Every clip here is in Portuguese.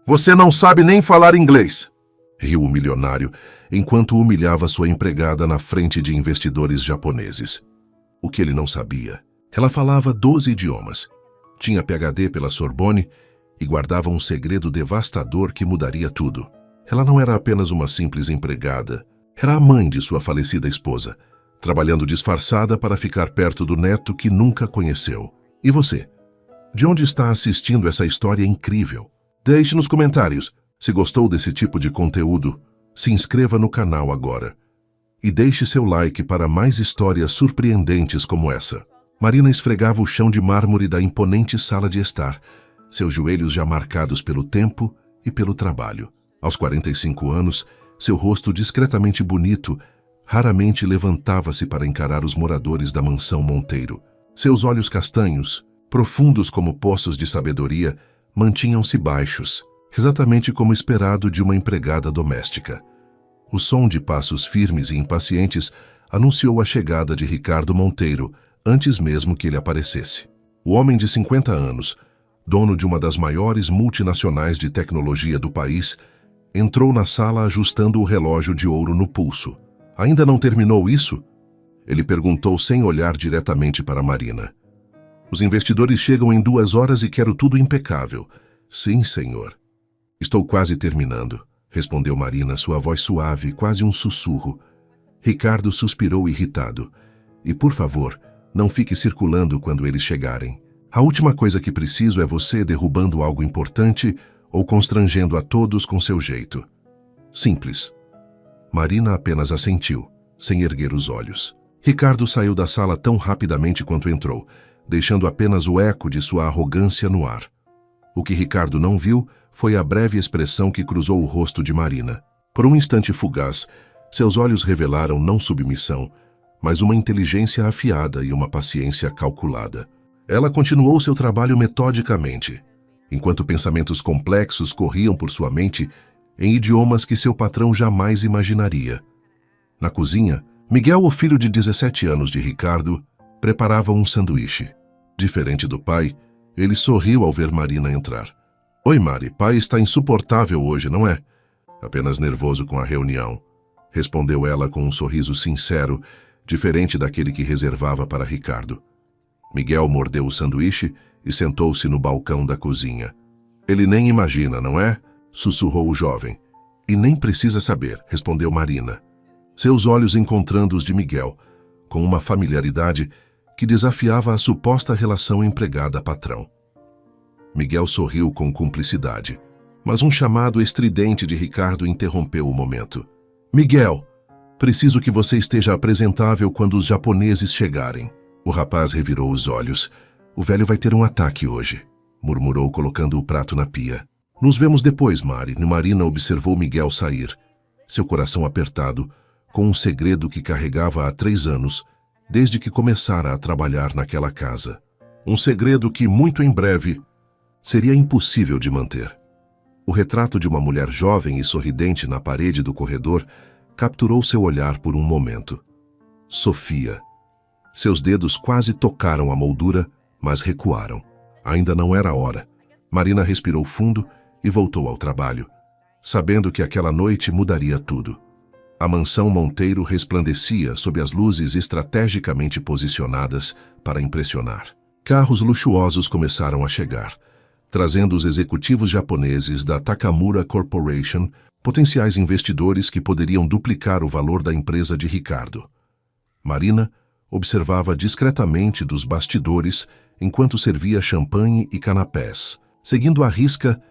Você não sabe nem falar inglês! Riu o milionário, enquanto humilhava sua empregada na frente de investidores japoneses. O que ele não sabia? Ela falava 12 idiomas, tinha PhD pela Sorbonne e guardava um segredo devastador que mudaria tudo. Ela não era apenas uma simples empregada, era a mãe de sua falecida esposa, trabalhando disfarçada para ficar perto do neto que nunca conheceu. E você? De onde está assistindo essa história incrível? Deixe nos comentários. Se gostou desse tipo de conteúdo, se inscreva no canal agora. E deixe seu like para mais histórias surpreendentes como essa. Marina esfregava o chão de mármore da imponente sala de estar, seus joelhos já marcados pelo tempo e pelo trabalho. Aos 45 anos, seu rosto discretamente bonito raramente levantava-se para encarar os moradores da mansão Monteiro. Seus olhos castanhos, profundos como poços de sabedoria, mantinham-se baixos, exatamente como esperado de uma empregada doméstica. O som de passos firmes e impacientes anunciou a chegada de Ricardo Monteiro antes mesmo que ele aparecesse. O homem de 50 anos, dono de uma das maiores multinacionais de tecnologia do país, entrou na sala ajustando o relógio de ouro no pulso. Ainda não terminou isso? Ele perguntou sem olhar diretamente para Marina. Os investidores chegam em 2 horas e quero tudo impecável. Sim, senhor. Estou quase terminando, respondeu Marina, sua voz suave, quase um sussurro. Ricardo suspirou irritado. E por favor, não fique circulando quando eles chegarem. A última coisa que preciso é você derrubando algo importante ou constrangendo a todos com seu jeito. Simples. Marina apenas assentiu, sem erguer os olhos. Ricardo saiu da sala tão rapidamente quanto entrou, deixando apenas o eco de sua arrogância no ar. O que Ricardo não viu foi a breve expressão que cruzou o rosto de Marina. Por um instante fugaz, seus olhos revelaram não submissão, mas uma inteligência afiada e uma paciência calculada. Ela continuou seu trabalho metodicamente, enquanto pensamentos complexos corriam por sua mente em idiomas que seu patrão jamais imaginaria. Na cozinha, Miguel, o filho de 17 anos de Ricardo, preparava um sanduíche. Diferente do pai, ele sorriu ao ver Marina entrar. Oi, Mari, pai está insuportável hoje, não é? Apenas nervoso com a reunião, respondeu ela com um sorriso sincero, diferente daquele que reservava para Ricardo. Miguel mordeu o sanduíche e sentou-se no balcão da cozinha. Ele nem imagina, não é? Sussurrou o jovem. E nem precisa saber, respondeu Marina, seus olhos encontrando os de Miguel, com uma familiaridade que desafiava a suposta relação empregada-patrão. Miguel sorriu com cumplicidade, mas um chamado estridente de Ricardo interrompeu o momento. Miguel, preciso que você esteja apresentável quando os japoneses chegarem. O rapaz revirou os olhos. O velho vai ter um ataque hoje, murmurou colocando o prato na pia. Nos vemos depois, Mari. Marina observou Miguel sair, seu coração apertado, com um segredo que carregava há 3 anos, desde que começara a trabalhar naquela casa. Um segredo que, muito em breve, seria impossível de manter. O retrato de uma mulher jovem e sorridente na parede do corredor capturou seu olhar por um momento. Sofia. Seus dedos quase tocaram a moldura, mas recuaram. Ainda não era a hora. Marina respirou fundo e voltou ao trabalho, sabendo que aquela noite mudaria tudo. A mansão Monteiro resplandecia sob as luzes estrategicamente posicionadas para impressionar. Carros luxuosos começaram a chegar, trazendo os executivos japoneses da Takamura Corporation, potenciais investidores que poderiam duplicar o valor da empresa de Ricardo. Marina observava discretamente dos bastidores enquanto servia champanhe e canapés, seguindo à risca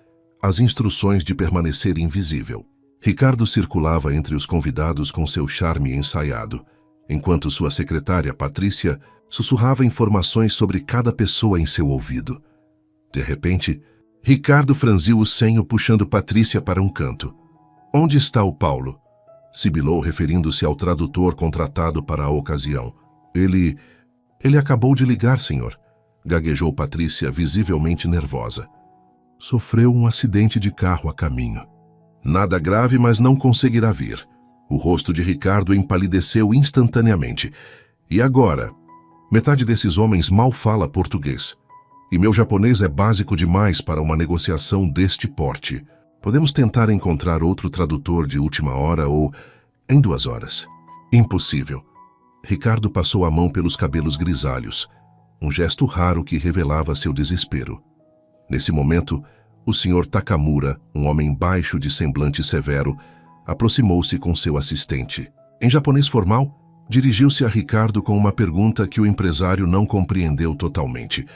as instruções de permanecer invisível. Ricardo circulava entre os convidados com seu charme ensaiado, enquanto sua secretária, Patrícia, sussurrava informações sobre cada pessoa em seu ouvido. De repente, Ricardo franziu o senho puxando Patrícia para um canto. Onde está o Paulo? Sibilou, referindo-se ao tradutor contratado para a ocasião. Ele acabou de ligar, senhor, gaguejou Patrícia, visivelmente nervosa. Sofreu um acidente de carro a caminho. Nada grave, mas não conseguirá vir. O rosto de Ricardo empalideceu instantaneamente. E agora? Metade desses homens mal fala português. E meu japonês é básico demais para uma negociação deste porte. Podemos tentar encontrar outro tradutor de última hora ou em 2 horas. Impossível. Ricardo passou a mão pelos cabelos grisalhos, um gesto raro que revelava seu desespero. Nesse momento, o Sr. Takamura, um homem baixo de semblante severo, aproximou-se com seu assistente. Em japonês formal, dirigiu-se a Ricardo com uma pergunta que o empresário não compreendeu totalmente.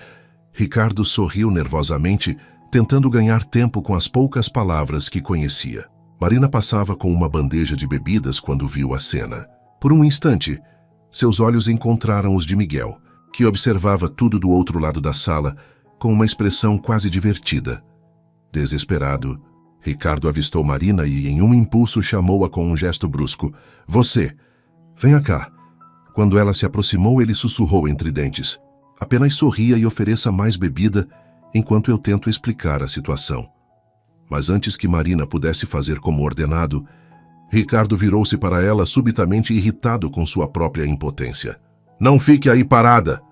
Ricardo sorriu nervosamente, tentando ganhar tempo com as poucas palavras que conhecia. Marina passava com uma bandeja de bebidas quando viu a cena. Por um instante, seus olhos encontraram os de Miguel, que observava tudo do outro lado da sala, com uma expressão quase divertida. Desesperado, Ricardo avistou Marina e, em um impulso, chamou-a com um gesto brusco. Você, venha cá. Quando ela se aproximou, ele sussurrou entre dentes. Apenas sorria e ofereça mais bebida enquanto eu tento explicar a situação. Mas antes que Marina pudesse fazer como ordenado, Ricardo virou-se para ela subitamente irritado com sua própria impotência. Não fique aí parada!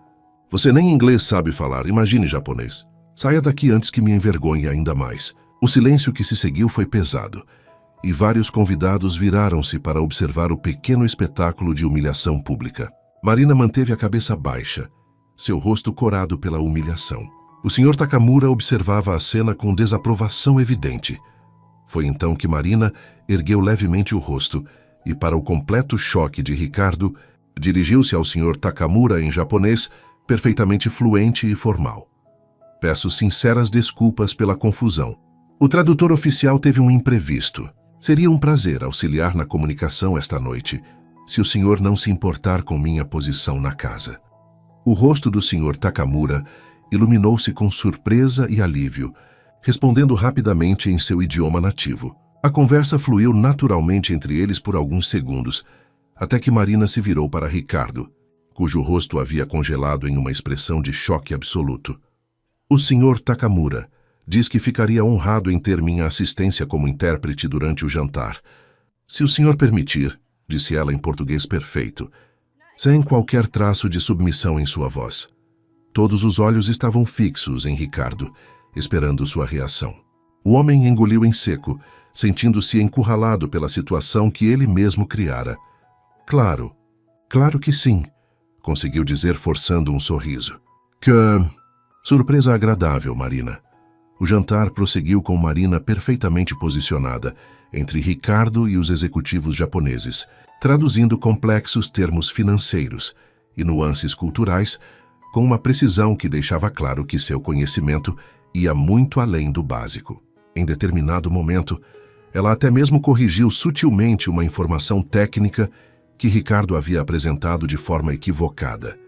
Você nem inglês sabe falar, imagine japonês. Saia daqui antes que me envergonhe ainda mais. O silêncio que se seguiu foi pesado, e vários convidados viraram-se para observar o pequeno espetáculo de humilhação pública. Marina manteve a cabeça baixa, seu rosto corado pela humilhação. O Sr. Takamura observava a cena com desaprovação evidente. Foi então que Marina ergueu levemente o rosto e, para o completo choque de Ricardo, dirigiu-se ao Sr. Takamura em japonês, perfeitamente fluente e formal. Peço sinceras desculpas pela confusão. O tradutor oficial teve um imprevisto. Seria um prazer auxiliar na comunicação esta noite, se o senhor não se importar com minha posição na casa. O rosto do Sr. Takamura iluminou-se com surpresa e alívio, respondendo rapidamente em seu idioma nativo. A conversa fluiu naturalmente entre eles por alguns segundos, até que Marina se virou para Ricardo, cujo rosto havia congelado em uma expressão de choque absoluto. O Sr. Takamura diz que ficaria honrado em ter minha assistência como intérprete durante o jantar. Se o senhor permitir, disse ela em português perfeito, sem qualquer traço de submissão em sua voz. Todos os olhos estavam fixos em Ricardo, esperando sua reação. O homem engoliu em seco, sentindo-se encurralado pela situação que ele mesmo criara. Claro, claro que sim, conseguiu dizer forçando um sorriso. Que surpresa agradável, Marina. O jantar prosseguiu com Marina perfeitamente posicionada entre Ricardo e os executivos japoneses, traduzindo complexos termos financeiros e nuances culturais com uma precisão que deixava claro que seu conhecimento ia muito além do básico. Em determinado momento, ela até mesmo corrigiu sutilmente uma informação técnica que Ricardo havia apresentado de forma equivocada.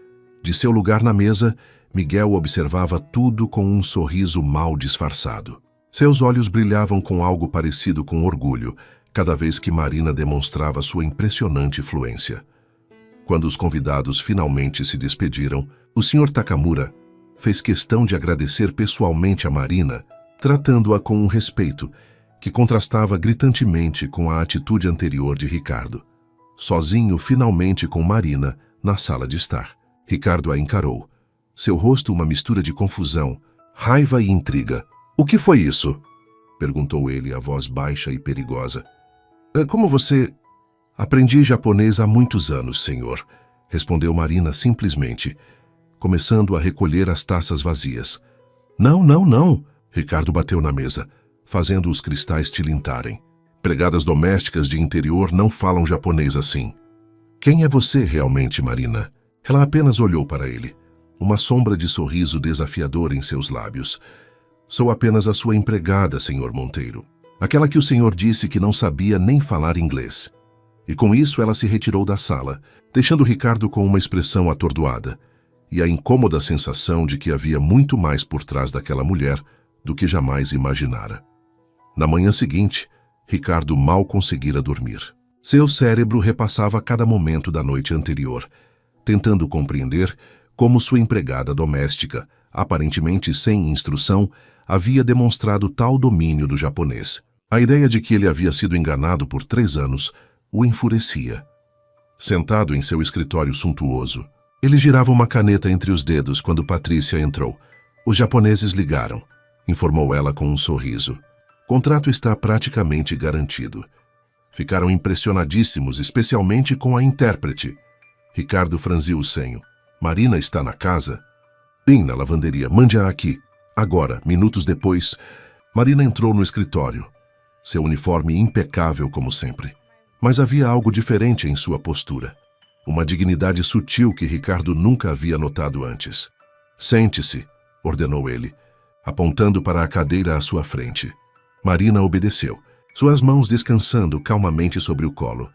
De seu lugar na mesa, Miguel observava tudo com um sorriso mal disfarçado. Seus olhos brilhavam com algo parecido com orgulho, cada vez que Marina demonstrava sua impressionante fluência. Quando os convidados finalmente se despediram, o Sr. Takamura fez questão de agradecer pessoalmente a Marina, tratando-a com um respeito que contrastava gritantemente com a atitude anterior de Ricardo. Sozinho finalmente com Marina na sala de estar. Ricardo a encarou. Seu rosto uma mistura de confusão, raiva e intriga. O que foi isso? Perguntou ele, a voz baixa e perigosa. Como você... Aprendi japonês há muitos anos, senhor, respondeu Marina simplesmente, começando a recolher as taças vazias. Não, não, não, Ricardo bateu na mesa, fazendo os cristais tilintarem. Empregadas domésticas de interior não falam japonês assim. Quem é você realmente, Marina? Ela apenas olhou para ele, uma sombra de sorriso desafiador em seus lábios. Sou apenas a sua empregada, senhor Monteiro. Aquela que o senhor disse que não sabia nem falar inglês. E com isso ela se retirou da sala, deixando Ricardo com uma expressão atordoada e a incômoda sensação de que havia muito mais por trás daquela mulher do que jamais imaginara. Na manhã seguinte, Ricardo mal conseguira dormir. Seu cérebro repassava cada momento da noite anterior, tentando compreender como sua empregada doméstica, aparentemente sem instrução, havia demonstrado tal domínio do japonês. A ideia de que ele havia sido enganado por 3 anos o enfurecia. Sentado em seu escritório suntuoso, ele girava uma caneta entre os dedos quando Patrícia entrou. Os japoneses ligaram, informou ela com um sorriso. Contrato está praticamente garantido. Ficaram impressionadíssimos, especialmente com a intérprete. Ricardo franziu o senho. Marina está na casa? Sim, na lavanderia. Mande-a aqui. Agora, minutos depois, Marina entrou no escritório. Seu uniforme impecável como sempre. Mas havia algo diferente em sua postura. Uma dignidade sutil que Ricardo nunca havia notado antes. Sente-se, ordenou ele, apontando para a cadeira à sua frente. Marina obedeceu, suas mãos descansando calmamente sobre o colo.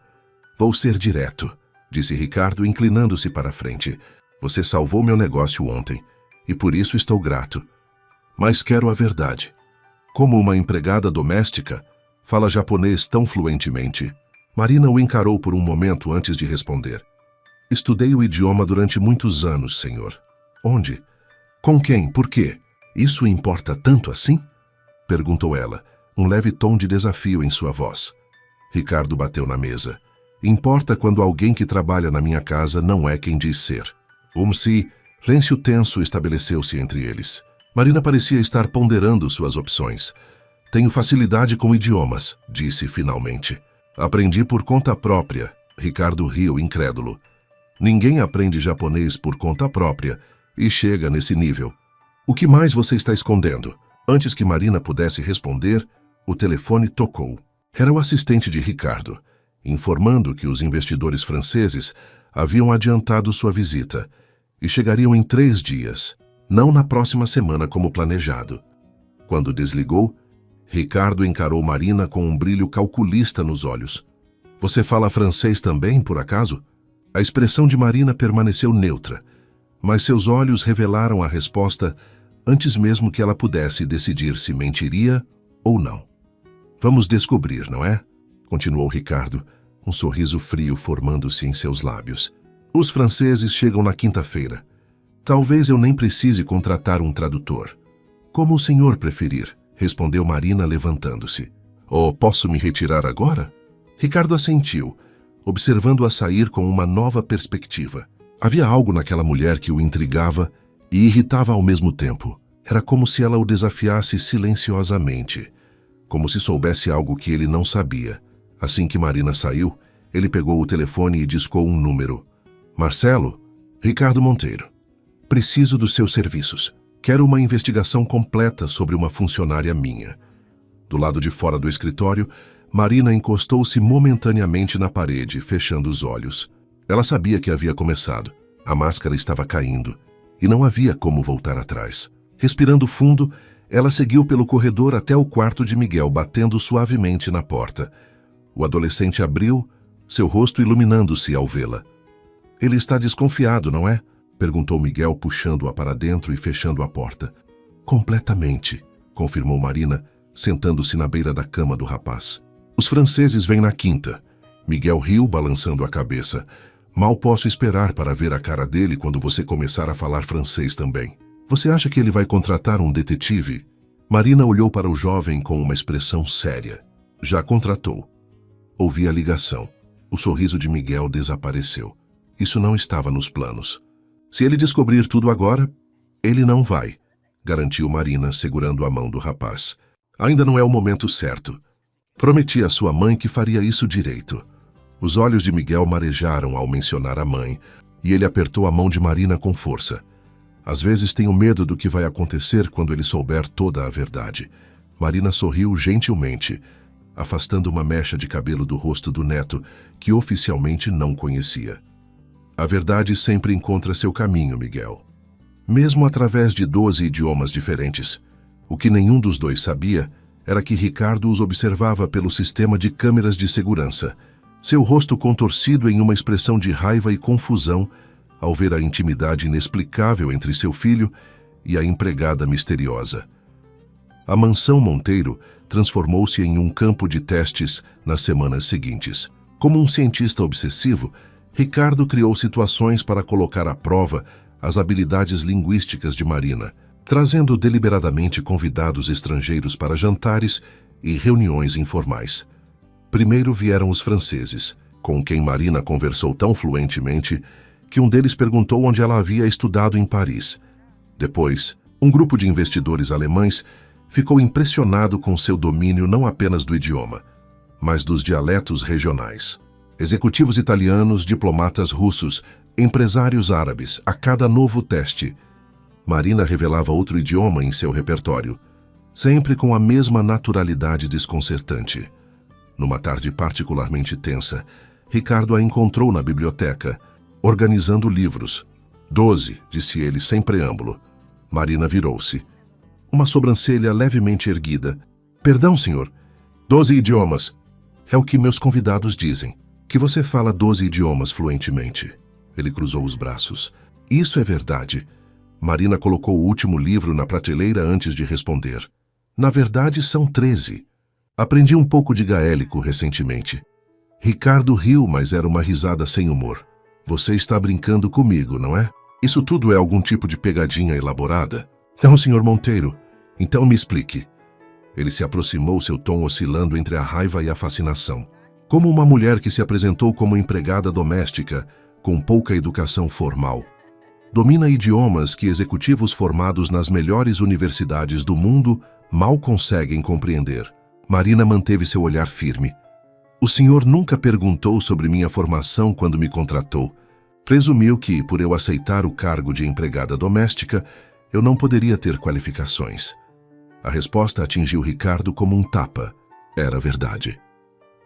Vou ser direto, disse Ricardo, inclinando-se para a frente. Você salvou meu negócio ontem, e por isso estou grato. Mas quero a verdade. Como uma empregada doméstica, fala japonês tão fluentemente. Marina o encarou por um momento antes de responder. Estudei o idioma durante muitos anos, senhor. Onde? Com quem? Por quê? Isso importa tanto assim? Perguntou ela, um leve tom de desafio em sua voz. Ricardo bateu na mesa. Importa quando alguém que trabalha na minha casa não é quem diz ser. Silêncio tenso estabeleceu-se entre eles. Marina parecia estar ponderando suas opções. Tenho facilidade com idiomas, disse finalmente. Aprendi por conta própria. Ricardo riu incrédulo. Ninguém aprende japonês por conta própria e chega nesse nível. O que mais você está escondendo? Antes que Marina pudesse responder, o telefone tocou. Era o assistente de Ricardo, informando que os investidores franceses haviam adiantado sua visita e chegariam em 3 dias, não na próxima semana como planejado. Quando desligou, Ricardo encarou Marina com um brilho calculista nos olhos. Você fala francês também, por acaso? A expressão de Marina permaneceu neutra, mas seus olhos revelaram a resposta antes mesmo que ela pudesse decidir se mentiria ou não. Vamos descobrir, não é? Continuou Ricardo, um sorriso frio formando-se em seus lábios. Os franceses chegam na quinta-feira. Talvez eu nem precise contratar um tradutor. Como o senhor preferir, respondeu Marina levantando-se. Posso me retirar agora? Ricardo assentiu, observando-a sair com uma nova perspectiva. Havia algo naquela mulher que o intrigava e irritava ao mesmo tempo. Era como se ela o desafiasse silenciosamente, como se soubesse algo que ele não sabia. Assim que Marina saiu, ele pegou o telefone e discou um número. Marcelo? Ricardo Monteiro. Preciso dos seus serviços. Quero uma investigação completa sobre uma funcionária minha. Do lado de fora do escritório, Marina encostou-se momentaneamente na parede, fechando os olhos. Ela sabia que havia começado. A máscara estava caindo, e não havia como voltar atrás. Respirando fundo, ela seguiu pelo corredor até o quarto de Miguel, batendo suavemente na porta. O adolescente abriu, seu rosto iluminando-se ao vê-la. Ele está desconfiado, não é? Perguntou Miguel, puxando-a para dentro e fechando a porta. Completamente, confirmou Marina, sentando-se na beira da cama do rapaz. Os franceses vêm na quinta. Miguel riu, balançando a cabeça. Mal posso esperar para ver a cara dele quando você começar a falar francês também. Você acha que ele vai contratar um detetive? Marina olhou para o jovem com uma expressão séria. Já contratou. Ouvi a ligação. O sorriso de Miguel desapareceu. Isso não estava nos planos. Se ele descobrir tudo agora, ele não vai, garantiu Marina, segurando a mão do rapaz. Ainda não é o momento certo. Prometi à sua mãe que faria isso direito. Os olhos de Miguel marejaram ao mencionar a mãe, e ele apertou a mão de Marina com força. Às vezes tenho medo do que vai acontecer quando ele souber toda a verdade. Marina sorriu gentilmente, afastando uma mecha de cabelo do rosto do neto, que oficialmente não conhecia. A verdade sempre encontra seu caminho, Miguel. Mesmo através de 12 idiomas diferentes. O que nenhum dos dois sabia era que Ricardo os observava pelo sistema de câmeras de segurança, seu rosto contorcido em uma expressão de raiva e confusão ao ver a intimidade inexplicável entre seu filho e a empregada misteriosa. A mansão Monteiro transformou-se em um campo de testes nas semanas seguintes. Como um cientista obsessivo, Ricardo criou situações para colocar à prova as habilidades linguísticas de Marina, trazendo deliberadamente convidados estrangeiros para jantares e reuniões informais. Primeiro vieram os franceses, com quem Marina conversou tão fluentemente que um deles perguntou onde ela havia estudado em Paris. Depois, um grupo de investidores alemães Ficou impressionado com seu domínio não apenas do idioma, mas dos dialetos regionais. Executivos italianos, diplomatas russos, empresários árabes, a cada novo teste, Marina revelava outro idioma em seu repertório, sempre com a mesma naturalidade desconcertante. Numa tarde particularmente tensa, Ricardo a encontrou na biblioteca, organizando livros. 12, disse ele sem preâmbulo. Marina virou-se. Uma sobrancelha levemente erguida. Perdão, senhor. 12 idiomas. É o que meus convidados dizem. Que você fala 12 idiomas fluentemente. Ele cruzou os braços. Isso é verdade. Marina colocou o último livro na prateleira antes de responder. Na verdade, são 13. Aprendi um pouco de gaélico recentemente. Ricardo riu, mas era uma risada sem humor. Você está brincando comigo, não é? Isso tudo é algum tipo de pegadinha elaborada? Não, senhor Monteiro. Então me explique. Ele se aproximou, seu tom oscilando entre a raiva e a fascinação. Como uma mulher que se apresentou como empregada doméstica, com pouca educação formal. Domina idiomas que executivos formados nas melhores universidades do mundo mal conseguem compreender. Marina manteve seu olhar firme. O senhor nunca perguntou sobre minha formação quando me contratou. Presumiu que, por eu aceitar o cargo de empregada doméstica, eu não poderia ter qualificações. A resposta atingiu Ricardo como um tapa. Era verdade.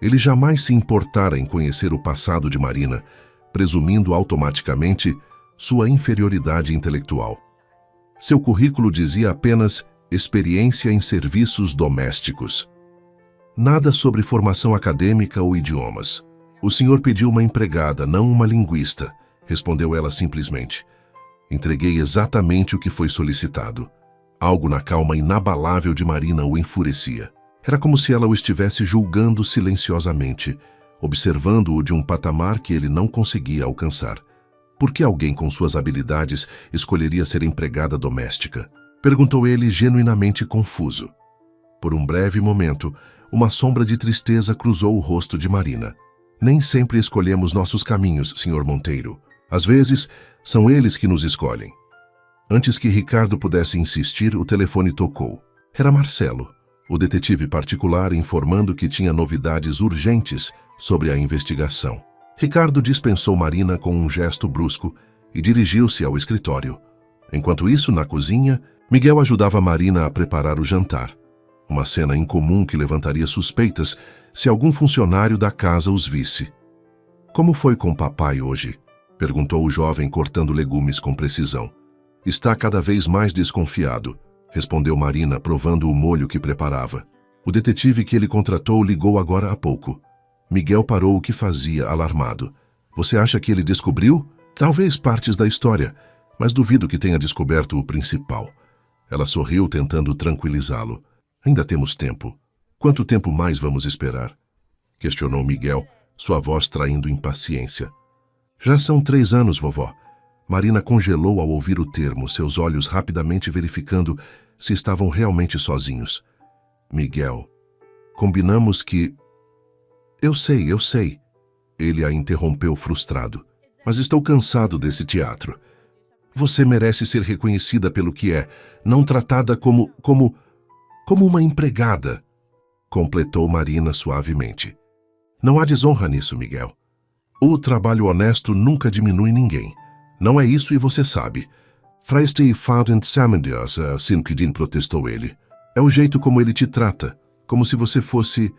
Ele jamais se importara em conhecer o passado de Marina, presumindo automaticamente sua inferioridade intelectual. Seu currículo dizia apenas experiência em serviços domésticos. Nada sobre formação acadêmica ou idiomas. O senhor pediu uma empregada, não uma linguista, respondeu ela simplesmente. Entreguei exatamente o que foi solicitado. Algo na calma inabalável de Marina o enfurecia. Era como se ela o estivesse julgando silenciosamente, observando-o de um patamar que ele não conseguia alcançar. Por que alguém com suas habilidades escolheria ser empregada doméstica? Perguntou ele genuinamente confuso. Por um breve momento, uma sombra de tristeza cruzou o rosto de Marina. Nem sempre escolhemos nossos caminhos, senhor Monteiro. Às vezes, são eles que nos escolhem. Antes que Ricardo pudesse insistir, o telefone tocou. Era Marcelo, o detetive particular, informando que tinha novidades urgentes sobre a investigação. Ricardo dispensou Marina com um gesto brusco e dirigiu-se ao escritório. Enquanto isso, na cozinha, Miguel ajudava Marina a preparar o jantar. Uma cena incomum que levantaria suspeitas se algum funcionário da casa os visse. Como foi com o papai hoje? Perguntou o jovem, cortando legumes com precisão. Está cada vez mais desconfiado, respondeu Marina, provando o molho que preparava. O detetive que ele contratou ligou agora há pouco. Miguel parou o que fazia, alarmado. Você acha que ele descobriu? Talvez partes da história, mas duvido que tenha descoberto o principal. Ela sorriu, tentando tranquilizá-lo. Ainda temos tempo. Quanto tempo mais vamos esperar? Questionou Miguel, sua voz traindo impaciência. Já são 3 anos, vovó. Marina congelou ao ouvir o termo, seus olhos rapidamente verificando se estavam realmente sozinhos. Miguel, combinamos que... Eu sei. Ele a interrompeu frustrado. Mas estou cansado desse teatro. Você merece ser reconhecida pelo que é, não tratada como uma empregada, completou Marina suavemente. Não há desonra nisso, Miguel. O trabalho honesto nunca diminui ninguém. Não é isso e você sabe. Freiste Faudent Samandias, Sinkidin, protestou ele. É o jeito como ele te trata, como se você fosse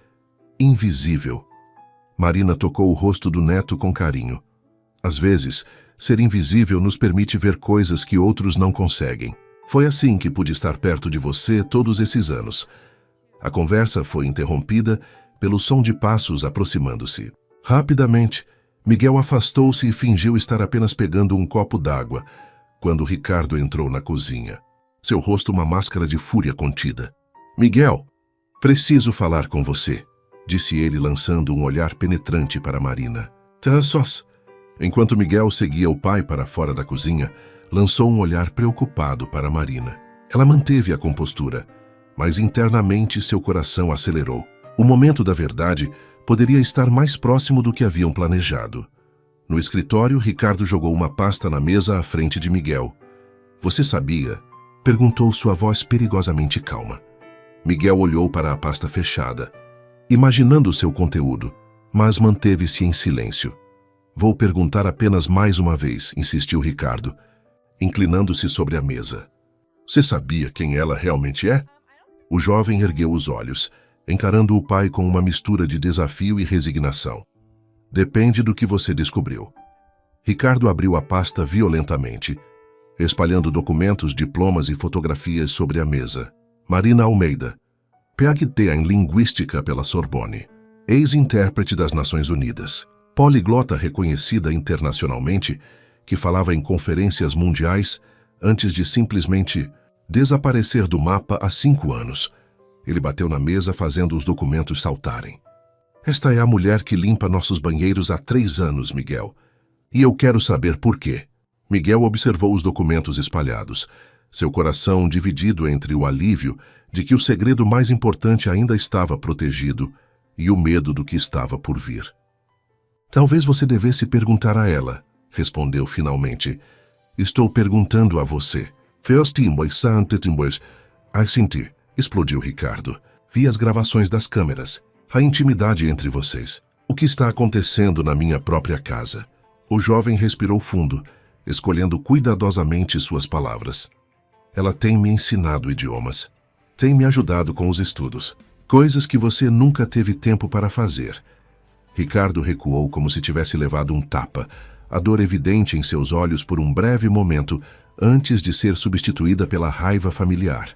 invisível. Marina tocou o rosto do neto com carinho. Às vezes, ser invisível nos permite ver coisas que outros não conseguem. Foi assim que pude estar perto de você todos esses anos. A conversa foi interrompida pelo som de passos aproximando-se. Rapidamente, Miguel afastou-se e fingiu estar apenas pegando um copo d'água, quando Ricardo entrou na cozinha. Seu rosto uma máscara de fúria contida. Miguel, preciso falar com você, disse ele lançando um olhar penetrante para Marina. Tá sós. Enquanto Miguel seguia o pai para fora da cozinha, lançou um olhar preocupado para Marina. Ela manteve a compostura, mas internamente seu coração acelerou. O momento da verdade poderia estar mais próximo do que haviam planejado. No escritório, Ricardo jogou uma pasta na mesa à frente de Miguel. Você sabia? Perguntou sua voz perigosamente calma. Miguel olhou para a pasta fechada, imaginando seu conteúdo, mas manteve-se em silêncio. Vou perguntar apenas mais uma vez, insistiu Ricardo, inclinando-se sobre a mesa. Você sabia quem ela realmente é? O jovem ergueu os olhos, encarando o pai com uma mistura de desafio e resignação. Depende do que você descobriu. Ricardo abriu a pasta violentamente, espalhando documentos, diplomas e fotografias sobre a mesa. Marina Almeida, PhD em Linguística pela Sorbonne, ex-intérprete das Nações Unidas, poliglota reconhecida internacionalmente, que falava em conferências mundiais antes de simplesmente desaparecer do mapa há 5 anos. Ele bateu na mesa fazendo os documentos saltarem. Esta é a mulher que limpa nossos banheiros há 3 anos, Miguel. E eu quero saber por quê. Miguel observou os documentos espalhados, seu coração dividido entre o alívio de que o segredo mais importante ainda estava protegido e o medo do que estava por vir. Talvez você devesse perguntar a ela, respondeu finalmente. Estou perguntando a você. Senti, explodiu Ricardo. Vi as gravações das câmeras, a intimidade entre vocês. O que está acontecendo na minha própria casa? O jovem respirou fundo, escolhendo cuidadosamente suas palavras. Ela tem me ensinado idiomas. Tem me ajudado com os estudos. Coisas que você nunca teve tempo para fazer. Ricardo recuou como se tivesse levado um tapa, a dor evidente em seus olhos por um breve momento antes de ser substituída pela raiva familiar.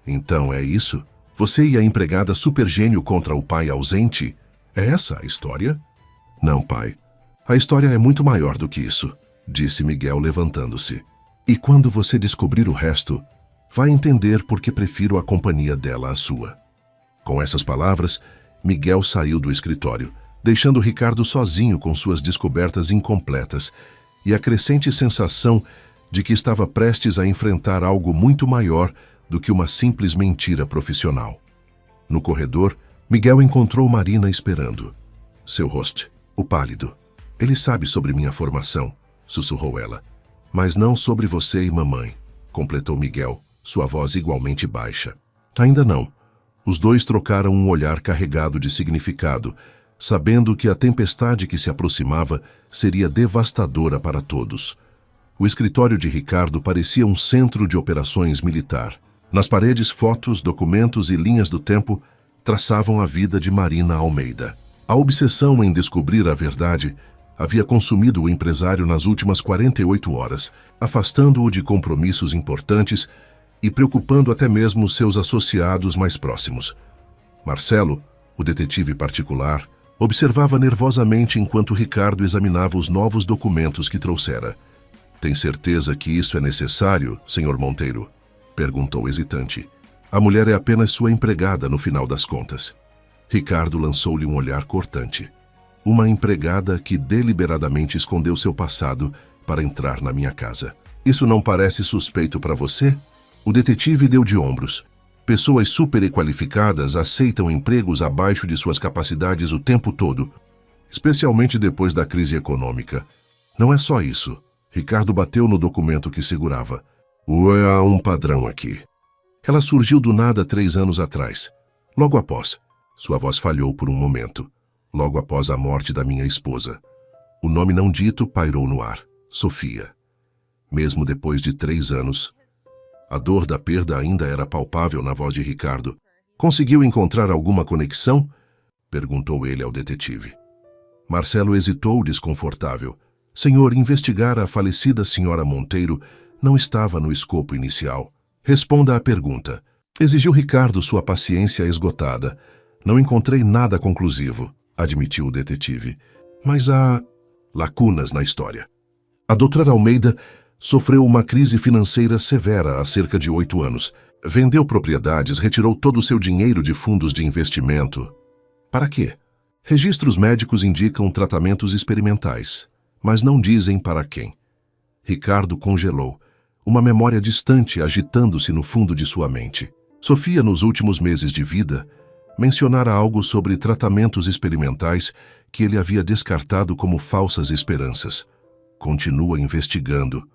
Então é isso? Você e a empregada supergênio contra o pai ausente? É essa a história? Não, pai. A história é muito maior do que isso, disse Miguel levantando-se. E quando você descobrir o resto, vai entender por que prefiro a companhia dela à sua. Com essas palavras, Miguel saiu do escritório, deixando Ricardo sozinho com suas descobertas incompletas e a crescente sensação de que estava prestes a enfrentar algo muito maior do que uma simples mentira profissional. No corredor, Miguel encontrou Marina esperando. Seu host, o pálido. Ele sabe sobre minha formação, sussurrou ela. Mas não sobre você e mamãe, completou Miguel, sua voz igualmente baixa. Ainda não. Os dois trocaram um olhar carregado de significado, sabendo que a tempestade que se aproximava seria devastadora para todos. O escritório de Ricardo parecia um centro de operações militar. Nas paredes, fotos, documentos e linhas do tempo traçavam a vida de Marina Almeida. A obsessão em descobrir a verdade havia consumido o empresário nas últimas 48 horas, afastando-o de compromissos importantes e preocupando até mesmo seus associados mais próximos. Marcelo, o detetive particular, observava nervosamente enquanto Ricardo examinava os novos documentos que trouxera. Tem certeza que isso é necessário, Sr. Monteiro? Perguntou hesitante. A mulher é apenas sua empregada no final das contas. Ricardo lançou-lhe um olhar cortante. Uma empregada que deliberadamente escondeu seu passado para entrar na minha casa. Isso não parece suspeito para você? O detetive deu de ombros. Pessoas superqualificadas aceitam empregos abaixo de suas capacidades o tempo todo, especialmente depois da crise econômica. Não é só isso. Ricardo bateu no documento que segurava. Há um padrão aqui. Ela surgiu do nada 3 anos atrás. Logo após. Sua voz falhou por um momento. Logo após a morte da minha esposa. O nome não dito pairou no ar. Sofia. Mesmo depois de 3 anos, a dor da perda ainda era palpável na voz de Ricardo. Conseguiu encontrar alguma conexão? Perguntou ele ao detetive. Marcelo hesitou desconfortável. Senhor, investigar a falecida senhora Monteiro não estava no escopo inicial. Responda à pergunta. Exigiu Ricardo sua paciência esgotada. Não encontrei nada conclusivo, admitiu o detetive. Mas há lacunas na história. A doutora Almeida sofreu uma crise financeira severa há cerca de 8 anos. Vendeu propriedades, retirou todo o seu dinheiro de fundos de investimento. Para quê? Registros médicos indicam tratamentos experimentais, mas não dizem para quem. Ricardo congelou, uma memória distante agitando-se no fundo de sua mente. Sofia, nos últimos meses de vida, mencionara algo sobre tratamentos experimentais que ele havia descartado como falsas esperanças. Continua investigando,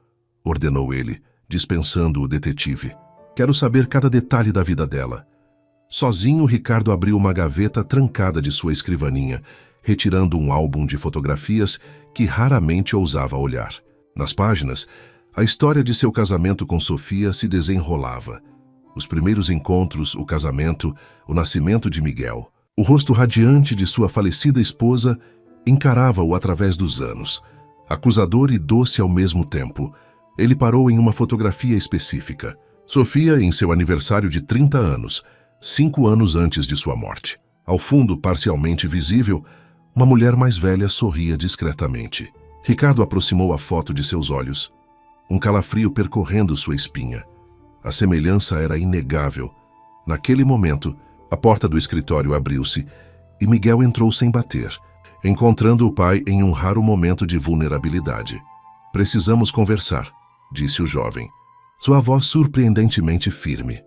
ordenou ele, dispensando o detetive. Quero saber cada detalhe da vida dela. Sozinho, Ricardo abriu uma gaveta trancada de sua escrivaninha, retirando um álbum de fotografias que raramente ousava olhar. Nas páginas, a história de seu casamento com Sofia se desenrolava. Os primeiros encontros, o casamento, o nascimento de Miguel. O rosto radiante de sua falecida esposa encarava-o através dos anos, acusador e doce ao mesmo tempo. Ele parou em uma fotografia específica. Sofia em seu aniversário de 30 anos, 5 anos antes de sua morte. Ao fundo, parcialmente visível, uma mulher mais velha sorria discretamente. Ricardo aproximou a foto de seus olhos, um calafrio percorrendo sua espinha. A semelhança era inegável. Naquele momento, a porta do escritório abriu-se e Miguel entrou sem bater, encontrando o pai em um raro momento de vulnerabilidade. "Precisamos conversar", disse o jovem, sua voz surpreendentemente firme.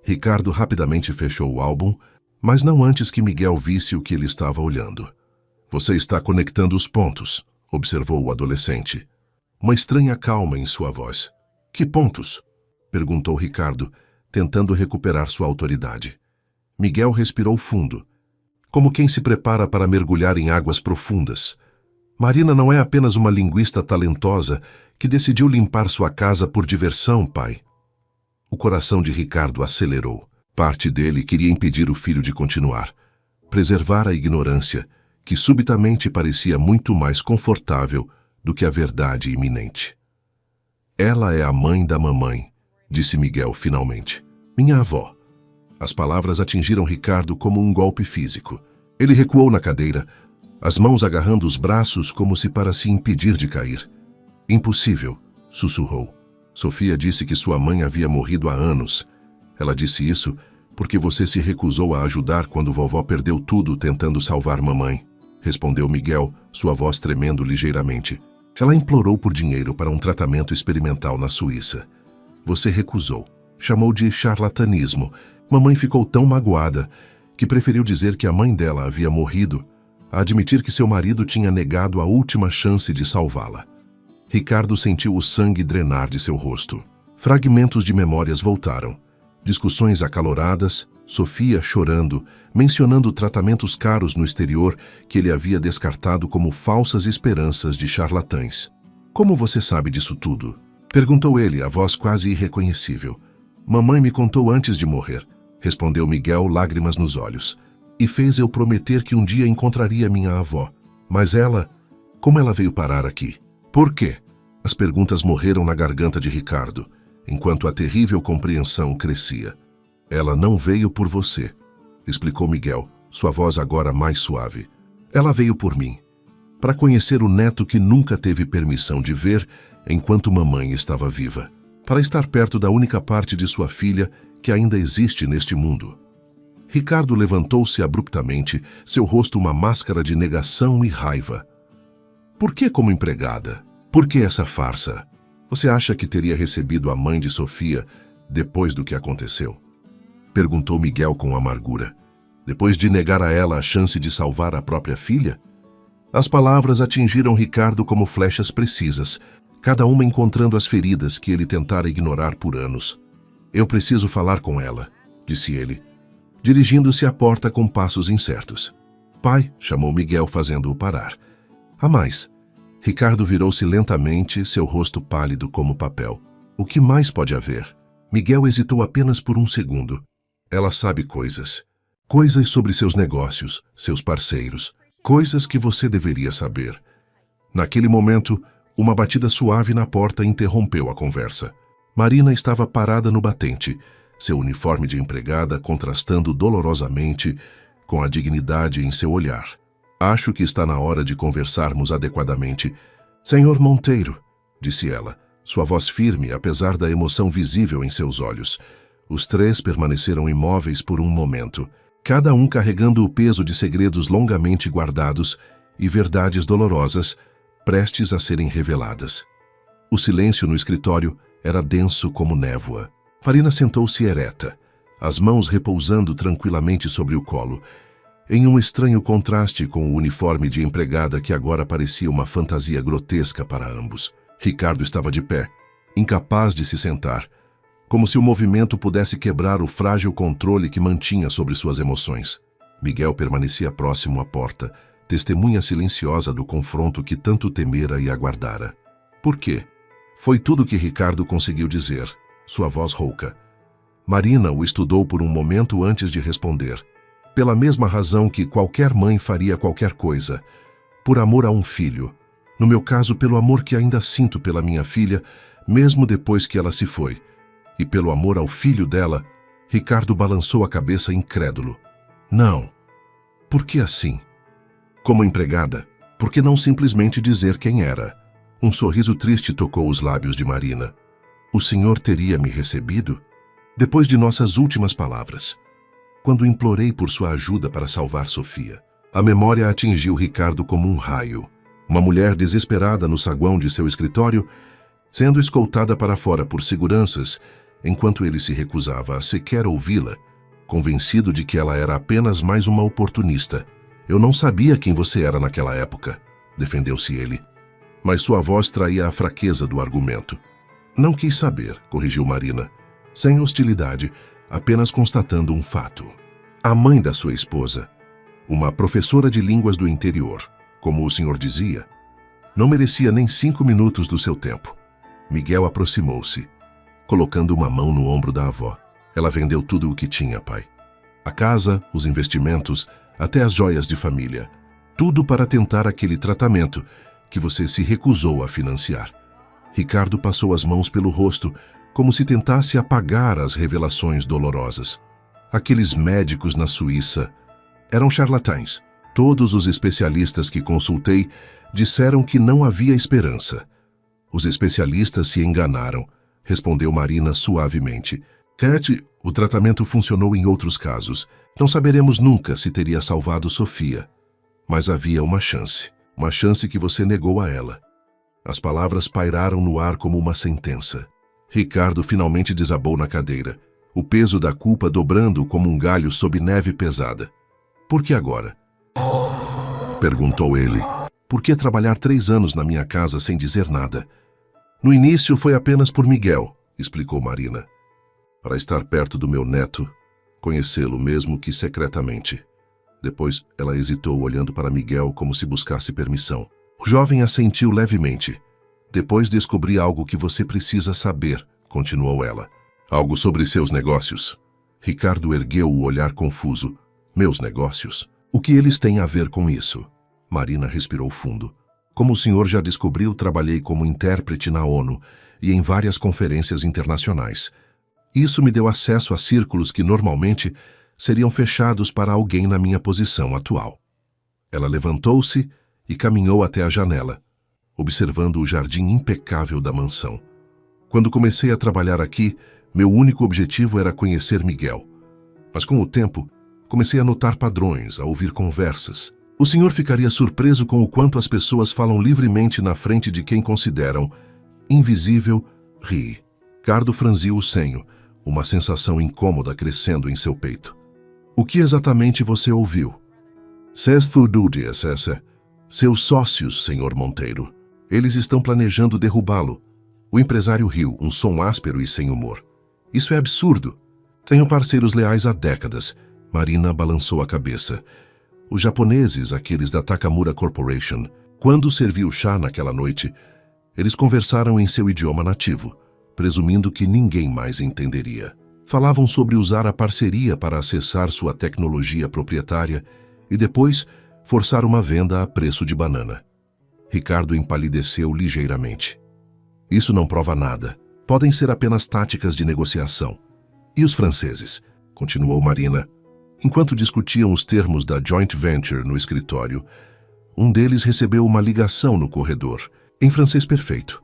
Ricardo rapidamente fechou o álbum, mas não antes que Miguel visse o que ele estava olhando. "Você está conectando os pontos", observou o adolescente. Uma estranha calma em sua voz. "Que pontos?", perguntou Ricardo, tentando recuperar sua autoridade. Miguel respirou fundo, como quem se prepara para mergulhar em águas profundas. "Marina não é apenas uma linguista talentosa que decidiu limpar sua casa por diversão, pai." O coração de Ricardo acelerou. Parte dele queria impedir o filho de continuar, preservar a ignorância, que subitamente parecia muito mais confortável do que a verdade iminente. "Ela é a mãe da mamãe", disse Miguel finalmente. "Minha avó." As palavras atingiram Ricardo como um golpe físico. Ele recuou na cadeira, as mãos agarrando os braços como se para se impedir de cair. "Impossível", sussurrou. "Sofia disse que sua mãe havia morrido há anos. Ela disse isso porque você se recusou a ajudar quando vovó perdeu tudo tentando salvar mamãe", respondeu Miguel, sua voz tremendo ligeiramente. "Ela implorou por dinheiro para um tratamento experimental na Suíça. Você recusou. Chamou de charlatanismo. Mamãe ficou tão magoada que preferiu dizer que a mãe dela havia morrido, a admitir que seu marido tinha negado a última chance de salvá-la." Ricardo sentiu o sangue drenar de seu rosto. Fragmentos de memórias voltaram. Discussões acaloradas, Sofia chorando, mencionando tratamentos caros no exterior que ele havia descartado como falsas esperanças de charlatães. "Como você sabe disso tudo?", perguntou ele, a voz quase irreconhecível. "Mamãe me contou antes de morrer", respondeu Miguel, lágrimas nos olhos. "E fez eu prometer que um dia encontraria minha avó. Mas ela... como ela veio parar aqui? Por quê?" As perguntas morreram na garganta de Ricardo, enquanto a terrível compreensão crescia. "Ela não veio por você", explicou Miguel, sua voz agora mais suave. "Ela veio por mim, para conhecer o neto que nunca teve permissão de ver enquanto mamãe estava viva, para estar perto da única parte de sua filha que ainda existe neste mundo." Ricardo levantou-se abruptamente, seu rosto uma máscara de negação e raiva. "Por que como empregada? Por que essa farsa? Você acha que teria recebido a mãe de Sofia depois do que aconteceu?", perguntou Miguel com amargura. "Depois de negar a ela a chance de salvar a própria filha?" As palavras atingiram Ricardo como flechas precisas, cada uma encontrando as feridas que ele tentara ignorar por anos. "Eu preciso falar com ela", disse ele, dirigindo-se à porta com passos incertos. "Pai", chamou Miguel, fazendo-o parar. "Há mais." Ricardo virou-se lentamente, seu rosto pálido como papel. "O que mais pode haver?" Miguel hesitou apenas por um segundo. "Ela sabe coisas. Coisas sobre seus negócios, seus parceiros. Coisas que você deveria saber." Naquele momento, uma batida suave na porta interrompeu a conversa. Marina estava parada no batente, seu uniforme de empregada contrastando dolorosamente com a dignidade em seu olhar. "Acho que está na hora de conversarmos adequadamente." "Senhor Monteiro", disse ela, sua voz firme apesar da emoção visível em seus olhos. Os três permaneceram imóveis por um momento, cada um carregando o peso de segredos longamente guardados e verdades dolorosas, prestes a serem reveladas. O silêncio no escritório era denso como névoa. Marina sentou-se ereta, as mãos repousando tranquilamente sobre o colo, em um estranho contraste com o uniforme de empregada que agora parecia uma fantasia grotesca para ambos. Ricardo estava de pé, incapaz de se sentar, como se o movimento pudesse quebrar o frágil controle que mantinha sobre suas emoções. Miguel permanecia próximo à porta, testemunha silenciosa do confronto que tanto temera e aguardara. Por quê? Foi tudo que Ricardo conseguiu dizer, sua voz rouca. Marina o estudou por um momento antes de responder. Pela mesma razão que qualquer mãe faria qualquer coisa, por amor a um filho. No meu caso, pelo amor que ainda sinto pela minha filha, mesmo depois que ela se foi. E pelo amor ao filho dela, Ricardo balançou a cabeça incrédulo. Não. Por que assim? Como empregada, por que não simplesmente dizer quem era? Um sorriso triste tocou os lábios de Marina. O senhor teria me recebido? Depois de nossas últimas palavras, quando implorei por sua ajuda para salvar Sofia, a memória atingiu Ricardo como um raio. Uma mulher desesperada no saguão de seu escritório, sendo escoltada para fora por seguranças, enquanto ele se recusava a sequer ouvi-la, convencido de que ela era apenas mais uma oportunista. Eu não sabia quem você era naquela época, defendeu-se ele. Mas sua voz traía a fraqueza do argumento. Não quis saber, corrigiu Marina, sem hostilidade, apenas constatando um fato. A mãe da sua esposa, uma professora de línguas do interior, como o senhor dizia, não merecia nem 5 minutos do seu tempo. Miguel aproximou-se, colocando uma mão no ombro da avó. Ela vendeu tudo o que tinha, pai. A casa, os investimentos, até as joias de família. Tudo para tentar aquele tratamento que você se recusou a financiar. Ricardo passou as mãos pelo rosto, como se tentasse apagar as revelações dolorosas. Aqueles médicos na Suíça eram charlatães. Todos os especialistas que consultei disseram que não havia esperança. Os especialistas se enganaram, respondeu Marina suavemente. Cat, o tratamento funcionou em outros casos. Não saberemos nunca se teria salvado Sofia. Mas havia uma chance que você negou a ela. As palavras pairaram no ar como uma sentença. Ricardo finalmente desabou na cadeira, o peso da culpa dobrando como um galho sob neve pesada. Por que agora? Perguntou ele. Por que trabalhar 3 anos na minha casa sem dizer nada? No início foi apenas por Miguel, explicou Marina. Para estar perto do meu neto, conhecê-lo mesmo que secretamente. Depois ela hesitou olhando para Miguel como se buscasse permissão. O jovem assentiu levemente. Depois descobri algo que você precisa saber, continuou ela. Algo sobre seus negócios. Ricardo ergueu o olhar confuso. Meus negócios? O que eles têm a ver com isso? Marina respirou fundo. Como o senhor já descobriu, trabalhei como intérprete na ONU e em várias conferências internacionais. Isso me deu acesso a círculos que normalmente seriam fechados para alguém na minha posição atual. Ela levantou-se e caminhou até a janela, observando o jardim impecável da mansão. Quando comecei a trabalhar aqui, meu único objetivo era conhecer Miguel. Mas com o tempo, comecei a notar padrões, a ouvir conversas. O senhor ficaria surpreso com o quanto as pessoas falam livremente na frente de quem consideram invisível. Ri. Ricardo franziu o senho, uma sensação incômoda crescendo em seu peito. O que exatamente você ouviu? Seus sócios, senhor Monteiro. Eles estão planejando derrubá-lo. O empresário riu, um som áspero e sem humor. Isso é absurdo. Tenho parceiros leais há décadas. Marina balançou a cabeça. Os japoneses, aqueles da Takamura Corporation, quando serviu chá naquela noite, eles conversaram em seu idioma nativo, presumindo que ninguém mais entenderia. Falavam sobre usar a parceria para acessar sua tecnologia proprietária e depois forçar uma venda a preço de banana. Ricardo empalideceu ligeiramente. Isso não prova nada. Podem ser apenas táticas de negociação. E os franceses? Continuou Marina. Enquanto discutiam os termos da joint venture no escritório, um deles recebeu uma ligação no corredor, em francês perfeito.